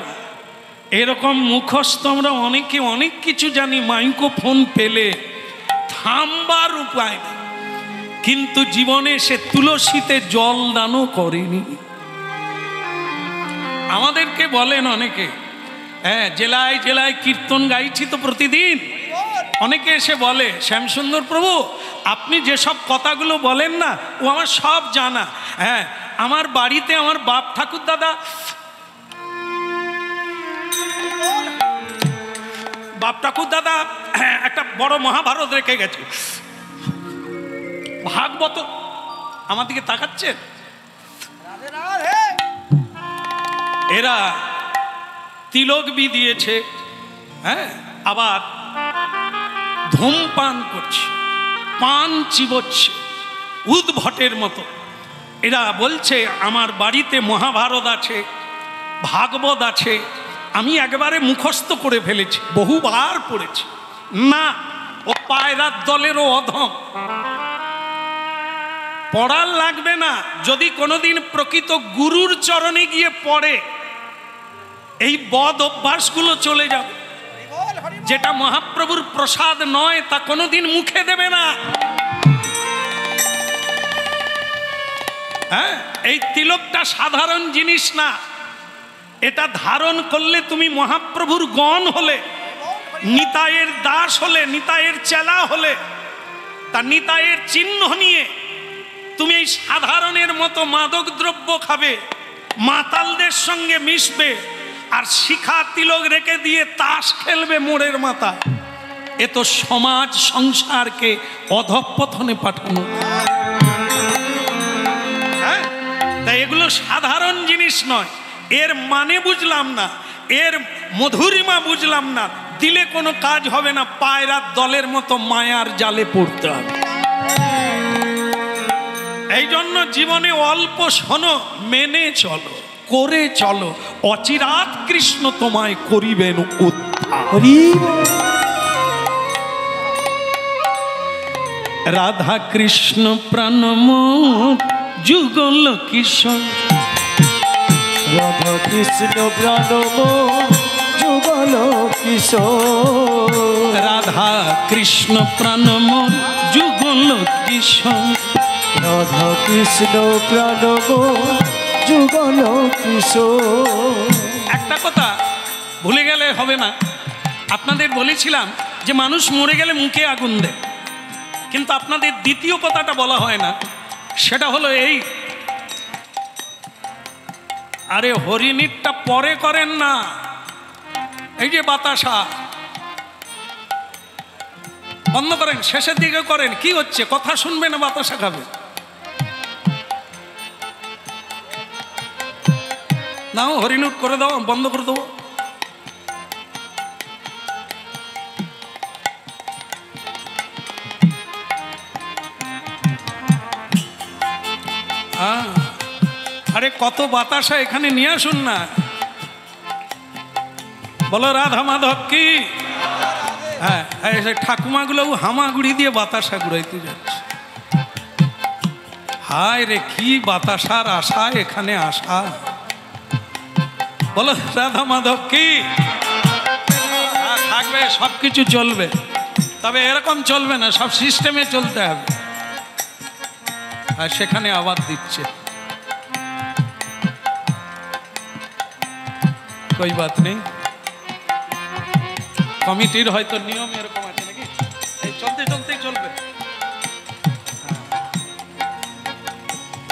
এরকম মুখস্থ আমরা অনেকে অনেক কিছু জানি, মাইক্রোফোন পেলে থামবার উপায় নেই, কিন্তু জীবনে সে তুলসীতে জল দানও করেনি। আমাদেরকে বলেন অনেকে, হ্যাঁ জেলায় জেলায় কীর্তন গাইছি তো প্রতিদিন। অনেকে এসে বলে, শ্যামসুন্দর প্রভু আপনি যেসব কথাগুলো বলেন না, ও আমার সব জানা। হ্যাঁ, আমার বাড়িতে আমার বাপ ঠাকুর দাদা, বাপ ঠাকুর দাদা একটা বড় মহাভারত রেখে গেছে, ভাগবত। আমার দিকে তাকাচ্ছেন? এরা তিলক বি দিয়েছে, হ্যাঁ, আবার ধূমপান করছে, পান চিবোচ্ছে উদ্ভটের মতো। এরা বলছে আমার বাড়িতে মহাভারত আছে, ভাগবত আছে, আমি একবারে মুখস্থ করে ফেলেছি, বহুবার পড়েছি। না, ও পায়রার দলেরও অধম। পড়ার লাগবে না, যদি কোনোদিন প্রকৃত গুরুর চরণে গিয়ে পড়ে, এই বদ অভ্যাসগুলো চলে যাবে। যেটা মহাপ্রভুর প্রসাদ নয় তা কোনোদিন মুখে দেবে না। হ্যাঁ, এই তিলকটা সাধারণ জিনিস না, এটা ধারণ করলে তুমি মহাপ্রভুর গণ হলে, নিতাইয়ের দাস হলে, নিতাইয়ের চেলা হলে, তা নিতাইয়ের চিহ্ন নিয়ে তুমি এই সাধারণের মতো মাদক দ্রব্য খাবে, মাতালদের সঙ্গে মিশবে, আর শিখা তিলক রেখে দিয়ে তাস খেলবে মোড়ের মাথায়। এ তো সমাজ সংসারকে অধঃপতনে পাঠানো। হ্যাঁ, তাই এগুলো সাধারণ জিনিস নয়। এর মানে বুঝলাম না, এর মধুরিমা বুঝলাম না, দিলে কোনো কাজ হবে না, পায়রার দলের মতো মায়ার জালে পড়তে হবে। এই জন্য জীবনে অল্প শোনো, মেনে চলো, করে চলো, অচিরাত কৃষ্ণ তোমায় করিবেন উদ্ধার। রাধা কৃষ্ণ প্রাণমোদ যুগল কিশোর, রাধা কৃষ্ণ প্রাণমোদ যুগল কিশোর, রাধা কৃষ্ণ প্রাণমোদ যুগল কিশোর, রাধা কৃষ্ণ প্রাণমোদ যুগল কিশোর। একটা কথা ভুলে গেলে হবে না, আপনাদের বলেছিলাম যে মানুষ মরে গেলে মুখে আগুন দেয়, কিন্তু আপনাদের দ্বিতীয় কথাটা বলা হয় না, সেটা হলো এই, আরে হরিণীরটা পরে করেন না, এই যে বাতাসা বন্ধ করেন, শেষের দিকে করেন। কি হচ্ছে? কথা শুনবে না বাতাসা খাবে? নাও হরিণুট করে দাও, বন্ধ করে দেবো। আরে কত বাতাসা এখানে নিয়ে আসুন না। বলো রাধা মাধব কি? হ্যাঁ, ঠাকুমাগুলো হামাগুড়ি দিয়ে বাতাসা ঘুরাইতে যাচ্ছে। হায় রে, কি বাতাসার আশা এখানে আসা। বলো রাধা মাধব কি? থাকবে, সব কিছু চলবে, তবে এরকম চলবে না, সব সিস্টেমে চলতে হবে। আর সেখানে আবার দিচ্ছে, কই বাত নেই, কমিটির হয়তো নিয়ম এরকম আছে নাকি। চলবে,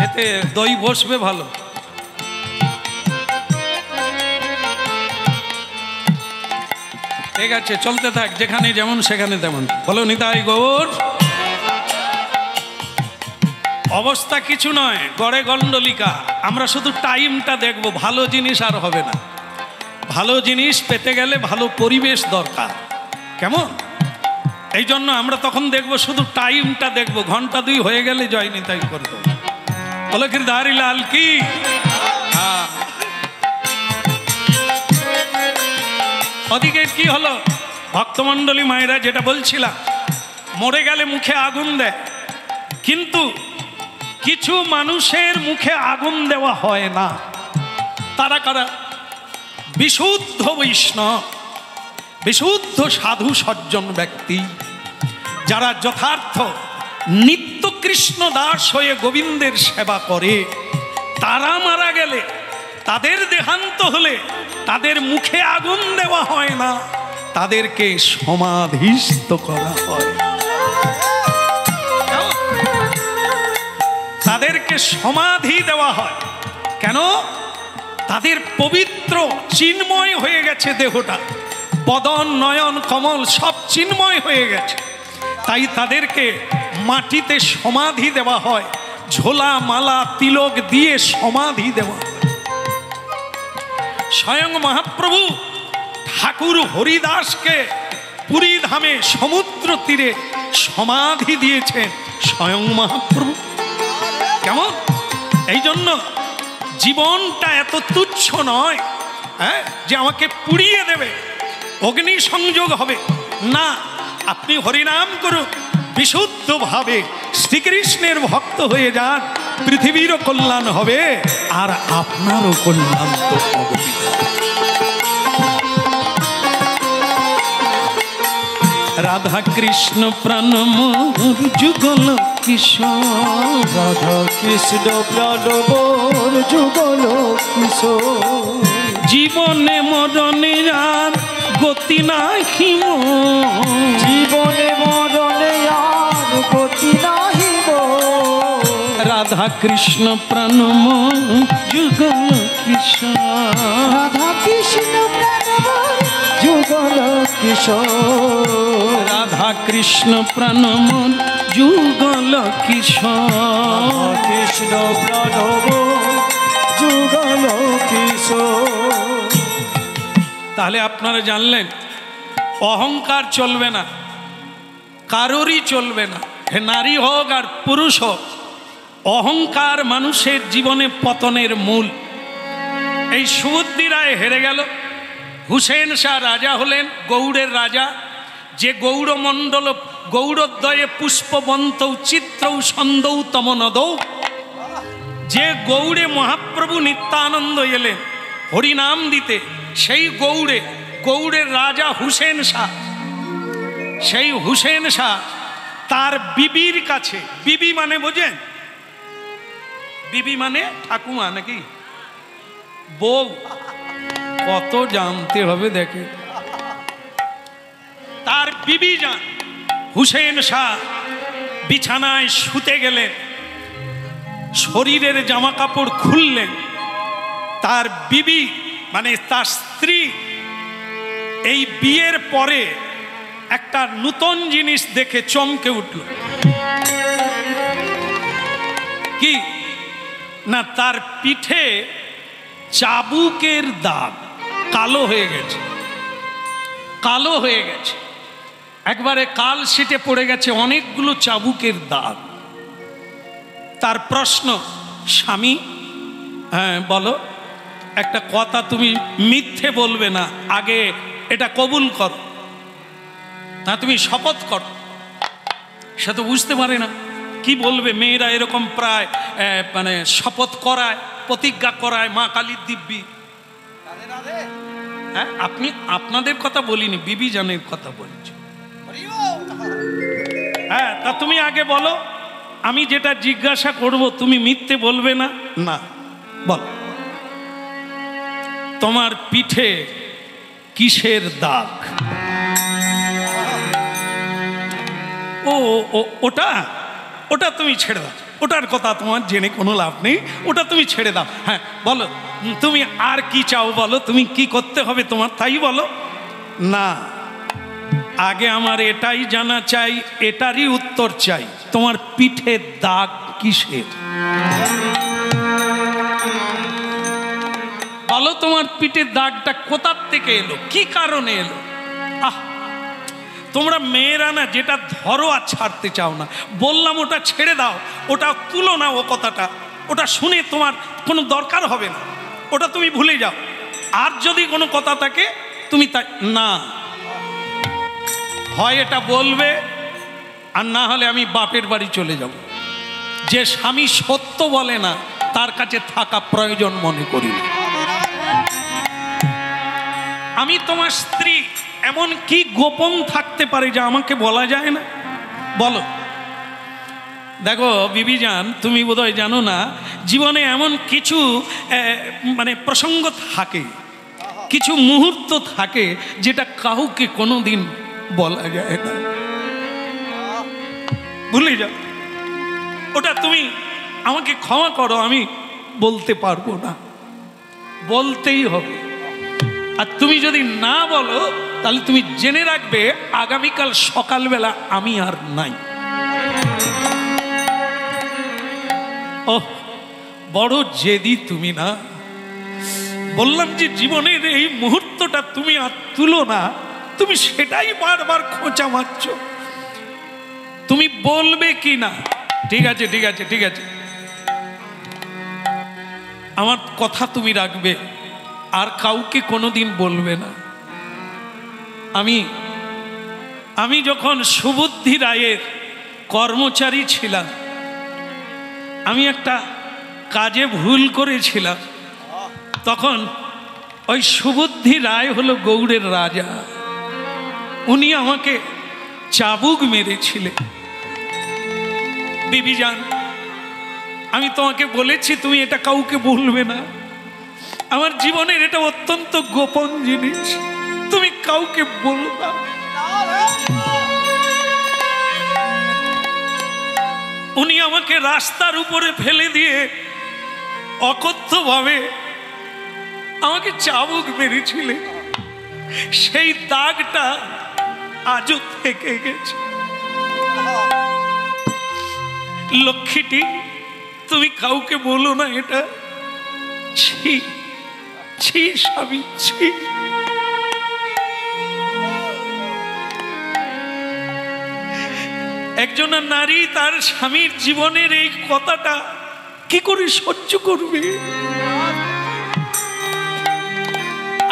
এতে দই বসবে ভালো। ঠিক আছে, চলতে থাক, যেখানে যেমন সেখানে তেমন। বলো নিতাই গৌর। অবস্থা কিছু নয়, গড়ে গণ্ডলিকা। আমরা শুধু টাইমটা দেখবো, ভালো জিনিস আর হবে না। ভালো জিনিস পেতে গেলে ভালো পরিবেশ দরকার, কেমন? এই জন্য আমরা তখন দেখবো, শুধু টাইমটা দেখবো, ঘন্টা 2 হয়ে গেলে জয় নিতাই করে দেবো। বলো গিরধারী লাল কি। হ্যাঁ, ওদিকে কি হলো? ভক্তমণ্ডলী মায়েরা যেটা বলছিলাম, মরে গেলে মুখে আগুন দেয়, কিন্তু কিছু মানুষের মুখে আগুন দেওয়া হয় না। তারা কারা? বিশুদ্ধ বৈষ্ণব, বিশুদ্ধ সাধু সজ্জন ব্যক্তি, যারা যথার্থ নিত্য কৃষ্ণ দাস হয়ে গোবিন্দের সেবা করে। তারা মারা গেলে, তাদের দেহান্ত হলে তাদের মুখে আগুন দেওয়া হয় না, তাদেরকে সমাধিস্থ করা হয়। তাদেরকে সমাধি দেওয়া হয় কেন? তাদের পবিত্র চিন্ময় হয়ে গেছে দেহটা, বদন নয়ন কমল সব চিন্ময় হয়ে গেছে, তাই তাদেরকে মাটিতে সমাধি দেওয়া হয়, ঝোলা মালা তিলক দিয়ে সমাধি দেওয়া হয়। স্বয়ং মহাপ্রভু ঠাকুর হরিদাসকে পুরী ধামে সমুদ্র তীরে সমাধি দিয়েছেন স্বয়ং মহাপ্রভু। কেমন? এই জন্য জীবনটা এত তুচ্ছ নয়, হ্যাঁ, যে আমাকে পুড়িয়ে দেবে, অগ্নি সংযোগ হবে না। আপনি হরিনাম করুন, বিশুদ্ধভাবে শ্রীকৃষ্ণের ভক্ত হয়ে যান, পৃথিবীরও কল্যাণ হবে আর আপনারও কল্যাণ তো হবে। রাধা কৃষ্ণ প্রাণ মোর যুগল কিশোর, রাধা কৃষ্ণ প্রাণ মোর যুগল কিশোর, জীবনে মরণে আর গতি নাহি মোর, জীবনে মরণে আর গতি নাহি মোর, রাধা কৃষ্ণ প্রাণ মোর যুগল কিশোর, রাধা কৃষ্ণ প্রাণ মোর যুগল কিশোর, রাধা কৃষ্ণ প্রাণ মোর যুগল কিশোর, কৃষ্ণ প্রাণ মোর যুগল কিশোর। তাহলে আপনারা জানলেন, অহংকার চলবে না, কারোরই চলবে না, নারী হোক আর পুরুষ হোক। অহংকার মানুষের জীবনে পতনের মূল। এই সুবুদ্ধি রায় হেরে গেল, হুসেন শাহ রাজা হলেন, গৌড়ের রাজা, যে গৌড়মণ্ডল গৌড়োদ্দয়ে পুষ্পবন্তৌ চিত্রৌ সন্দৌ তমনদৌ, যে গৌড়ে মহাপ্রভু নিত্যানন্দ এলেন হরিনাম দিতে, সেই গৌড়ে, গৌড়ের রাজা হুসেন শাহ, সেই হুসেন শাহ তার বিবির কাছে, বিবি মানে বোঝেন, বিবি মানে ঠাকুমা নাকি বউ, কত জানতে হবে দেখে। তার বিবি যান হুসেন শাহ বিছানায় শুতে গেলেন, শরীরের জামা কাপড় খুললেন, তার বিবি মানে তার স্ত্রী এই বিয়ের পরে একটা নতুন জিনিস দেখে চমকে উঠল। কি না, তার পিঠে চাবুকের দাগ কালো হয়ে গেছে, কালো হয়ে গেছে, একবারে কাল সিটে পড়ে গেছে অনেকগুলো চাবুকের দাগ। তার প্রশ্ন, স্বামী হ্যাঁ বলো, একটা কথা তুমি মিথ্যে বলবে না, আগে এটা কবুল করো না, তুমি শপথ করো। সে তো বুঝতে পারে না কি বলবে। মেয়েরা এরকম প্রায় মানে শপথ করায়, প্রতিজ্ঞা করায়, মা কালীর দিব্যি। হ্যাঁ, আপনি আপনাদের কথা বলিনি, বিবি জানের কথা বলছি। হ্যাঁ, তা তুমি আগে বলো, আমি যেটা জিজ্ঞাসা করব তুমি মিথ্যে বলবে না। না, বল তোমার পিঠে কিসের দাগ? ও ওটা ওটা তুমি ছেড়ে দাও, ওটার কথা তোমার জেনে কোনো লাভ নেই, ওটা তুমি ছেড়ে দাও। হ্যাঁ বলো, তুমি আর কি চাও বলো, তুমি কি করতে হবে তোমার তাই বলো। না, আগে আমার এটাই জানা চাই, এটারই উত্তর চাই, তোমার পিঠে দাগ কিসের? বলো তোমার পিঠে দাগটা কোথার থেকে এলো, কি কারণে এলো? আহ, তোমরা মেয়েরা না যেটা ধরো আর ছাড়তে চাও না। বললাম ওটা ছেড়ে দাও, ওটা তুলো না, ও কথাটা ওটা শুনে তোমার কোনো দরকার হবে না, ওটা তুমি ভুলে যাও। আর যদি কোনো কথা থাকে তুমি তা না, হয় এটা বলবে, আর না হলে আমি বাপের বাড়ি চলে যাব। যে স্বামী সত্য বলে না তার কাছে থাকা প্রয়োজন মনে করি না। আমি তোমার স্ত্রী, এমন কি গোপন থাকতে পারে যা আমাকে বলা যায় না? বলো। দেখো বিবিজান, তুমি বোধহয় জানো না, জীবনে এমন কিছু মানে প্রসঙ্গ থাকে, কিছু মুহূর্ত থাকে যেটা কাউকে কোনোদিন বলা যায় না। ভুলে যাও ওটা, তুমি আমাকে ক্ষমা করো, আমি বলতে পারবো না, বলতেই হবে। আর তুমি যদি না বলো তাহলে তুমি জেনে রাখবে আগামীকাল সকালবেলা আমি আর নাই। ও বড় জেদি তুমি না। বললাম যে জীবনের এই মুহূর্তটা তুমি আর তুলো না, তুমি সেটাই বারবার খোঁচা মারছ। তুমি বলবে কি না? ঠিক আছে ঠিক আছে ঠিক আছে, আমার কথা তুমি রাখবে, আর কাউকে কোনোদিন বলবে না। আমি যখন সুবুদ্ধি রায়ের কর্মচারী ছিলাম, আমি একটা কাজে ভুল করেছিলাম। তখন ওই সুবুদ্ধি রায় হলো গৌড়ের রাজা, উনি আমাকে চাবুক মেরেছিলেন। বিবিজান, আমি তোমাকে বলেছি তুমি এটা কাউকে বলবে না, আমার জীবনের এটা অত্যন্ত গোপন জিনিস, তুমি কাউকে বলবা। উনি আমাকে রাস্তার উপরে ফেলে দিয়ে অকথ্যভাবে আমাকে চাবুক মেরেছিলেন, সেই দাগটা আজও থেকে গেছে। লক্ষ্মীটি, তুমি কাউকে বলো না এটা। ছি ছি স্বামী, ছি। একজন নারী তার স্বামীর জীবনের এই কথাটা কি করে সহ্য করবে?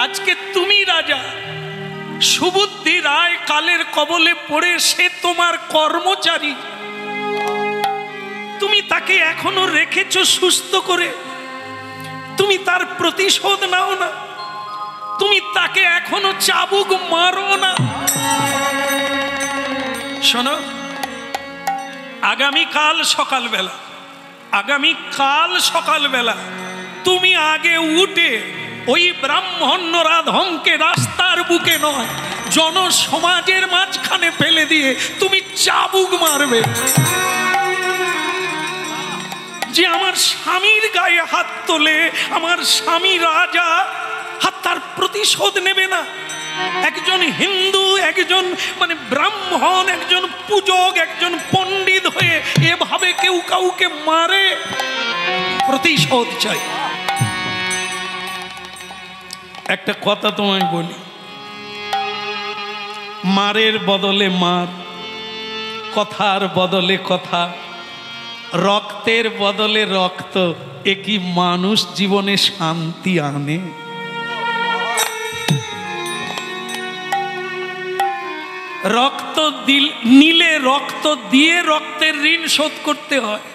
আজকে তুমি রাজা, সুবুদ্ধি রায় কালের কবলে পড়ে সে তোমার কর্মচারী, তুমি তাকে এখনো রেখেছো সুস্থ করে, তুমি তার প্রতিশোধ নাও না, তুমি তাকে এখনো চাবুক মারো না। শোনো, আগামীকাল সকালবেলা তুমি আগে উঠে ওই ব্রাহ্মণ নরাধমকে রাস্তার বুকে নয়, জনসমাজের মাঝখানে ফেলে দিয়ে তুমি চাবুক মারবে। যে আমার স্বামীর গায়ে হাত তোলে, আমার স্বামী রাজা, হাত তার প্রতিশোধ নেবে না। একজন হিন্দু, একজন মানে ব্রাহ্মণ, একজন পূজক, একজন পণ্ডিত হয়ে এভাবে কেউ কাউকে মারে? প্রতিশোধ চাই। একটা কথা তোমায় বলি, মারের বদলে মার, কথার বদলে কথা, রক্তের বদলে রক্ত, এ কি মানুষ জীবনে শান্তি আনে? রক্ত নিলে রক্ত দিয়ে রক্তের ঋণ শোধ করতে হয়।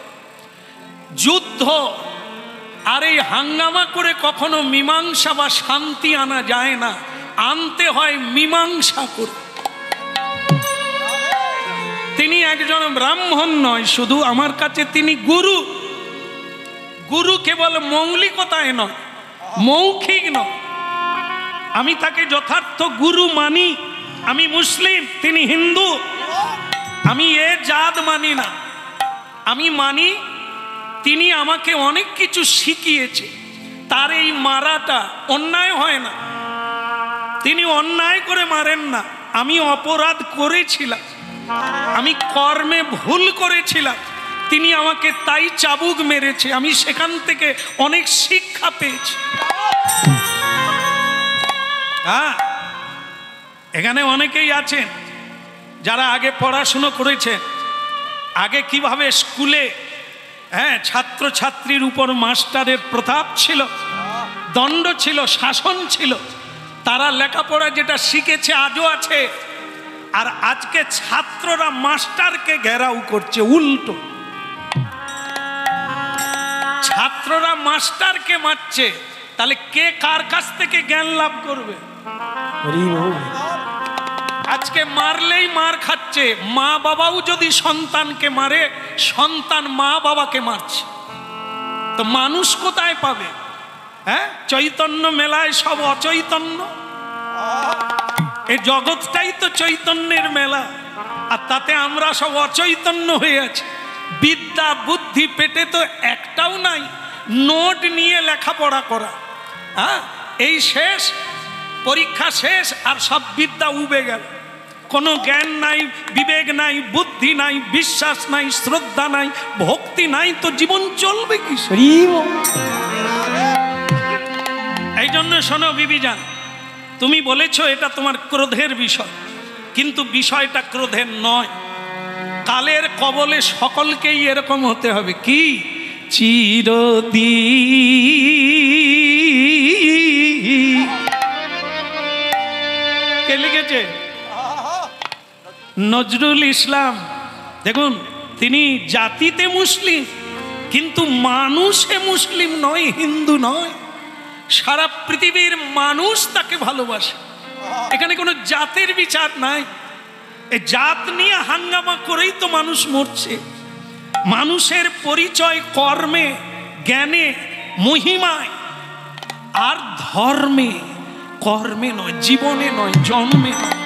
যুদ্ধ আর এই হাঙ্গামা করে কখনো মীমাংসা বা শান্তি আনা যায় না, আনতে হয় মীমাংসা করে। তিনি একজন ব্রাহ্মণ নয় শুধু, আমার কাছে তিনি গুরু। গুরু কেবল মৌলিকতায় নয়, মৌখিক নয়, আমি তাকে যথার্থ গুরু মানি। আমি মুসলিম, তিনি হিন্দু। আমি এ জাত মানি না, আমি মানি তিনি আমাকে অনেক কিছু শিখিয়েছে। তার এই মারাটা অন্যায় হয় না, তিনি অন্যায় করে মারেন না। আমি অপরাধ করেছিলাম, আমি কর্মে ভুল করেছিলাম, তিনি আমাকে তাই চাবুক মেরেছে, আমি সেখান থেকে অনেক শিক্ষা পেয়েছি। হ্যাঁ, এখানে অনেকেই আছেন যারা আগে পড়াশুনো করেছেন, আগে কিভাবে স্কুলে ছাত্রছাত্রীর উপর মাস্টারের প্রতাপ ছিল, দণ্ড ছিল, শাসন ছিল, তারা লেখাপড়া যেটা শিখেছে আজও আছে। আর আজকে ছাত্ররা মাস্টারকে ঘেরাও করছে উল্টো, ছাত্ররা মাস্টারকে মারছে, তাহলে কে কার কাছ থেকে জ্ঞান লাভ করবে? আজকে মারলেই মার খাচ্ছে। মা বাবাও যদি সন্তানকে মারে, সন্তান মা বাবাকে মারছে, তো মানুষ কোথায় পাবে? চৈতন্য মেলায় সব অচৈতন্য। এই জগৎটাই তো চৈতন্যের মেলা, আর তাতে আমরা সব অচৈতন্য হয়ে আছি। বিদ্যা বুদ্ধি পেটে তো একটাও নাই, নোট নিয়ে লেখাপড়া করা। এই শেষ, পরীক্ষা শেষ, আর সব বিদ্যা উবে গেল। কোনো জ্ঞান নাই, বিবেক নাই, বুদ্ধি নাই, বিশ্বাস নাই, শ্রদ্ধা নাই, ভক্তি নাই, তো জীবন চলবে কি? এই জন্য শোনো বিবিজান, তুমি বলেছো এটা তোমার ক্রোধের বিষয়, কিন্তু বিষয়টা ক্রোধের নয়। কালের কবলে সকলকেই এরকম হতে হবে। কি? চিরদিন। কে লিখেছে? নজরুল ইসলাম। দেখুন, তিনি জাতিতে মুসলিম, কিন্তু মানুষে মুসলিম নয়, হিন্দু নয়। সারা পৃথিবীর মানুষ তাকে ভালোবাসে। এখানে কোনো জাতের বিচার নাই। এই জাত নিয়ে হাঙ্গামা করেই তো মানুষ মরছে। মানুষের পরিচয় কর্মে, জ্ঞানে, মহিমায়, আর ধর্মে, কর্মে নয়, জীবনে নয়, জন্মে নয়।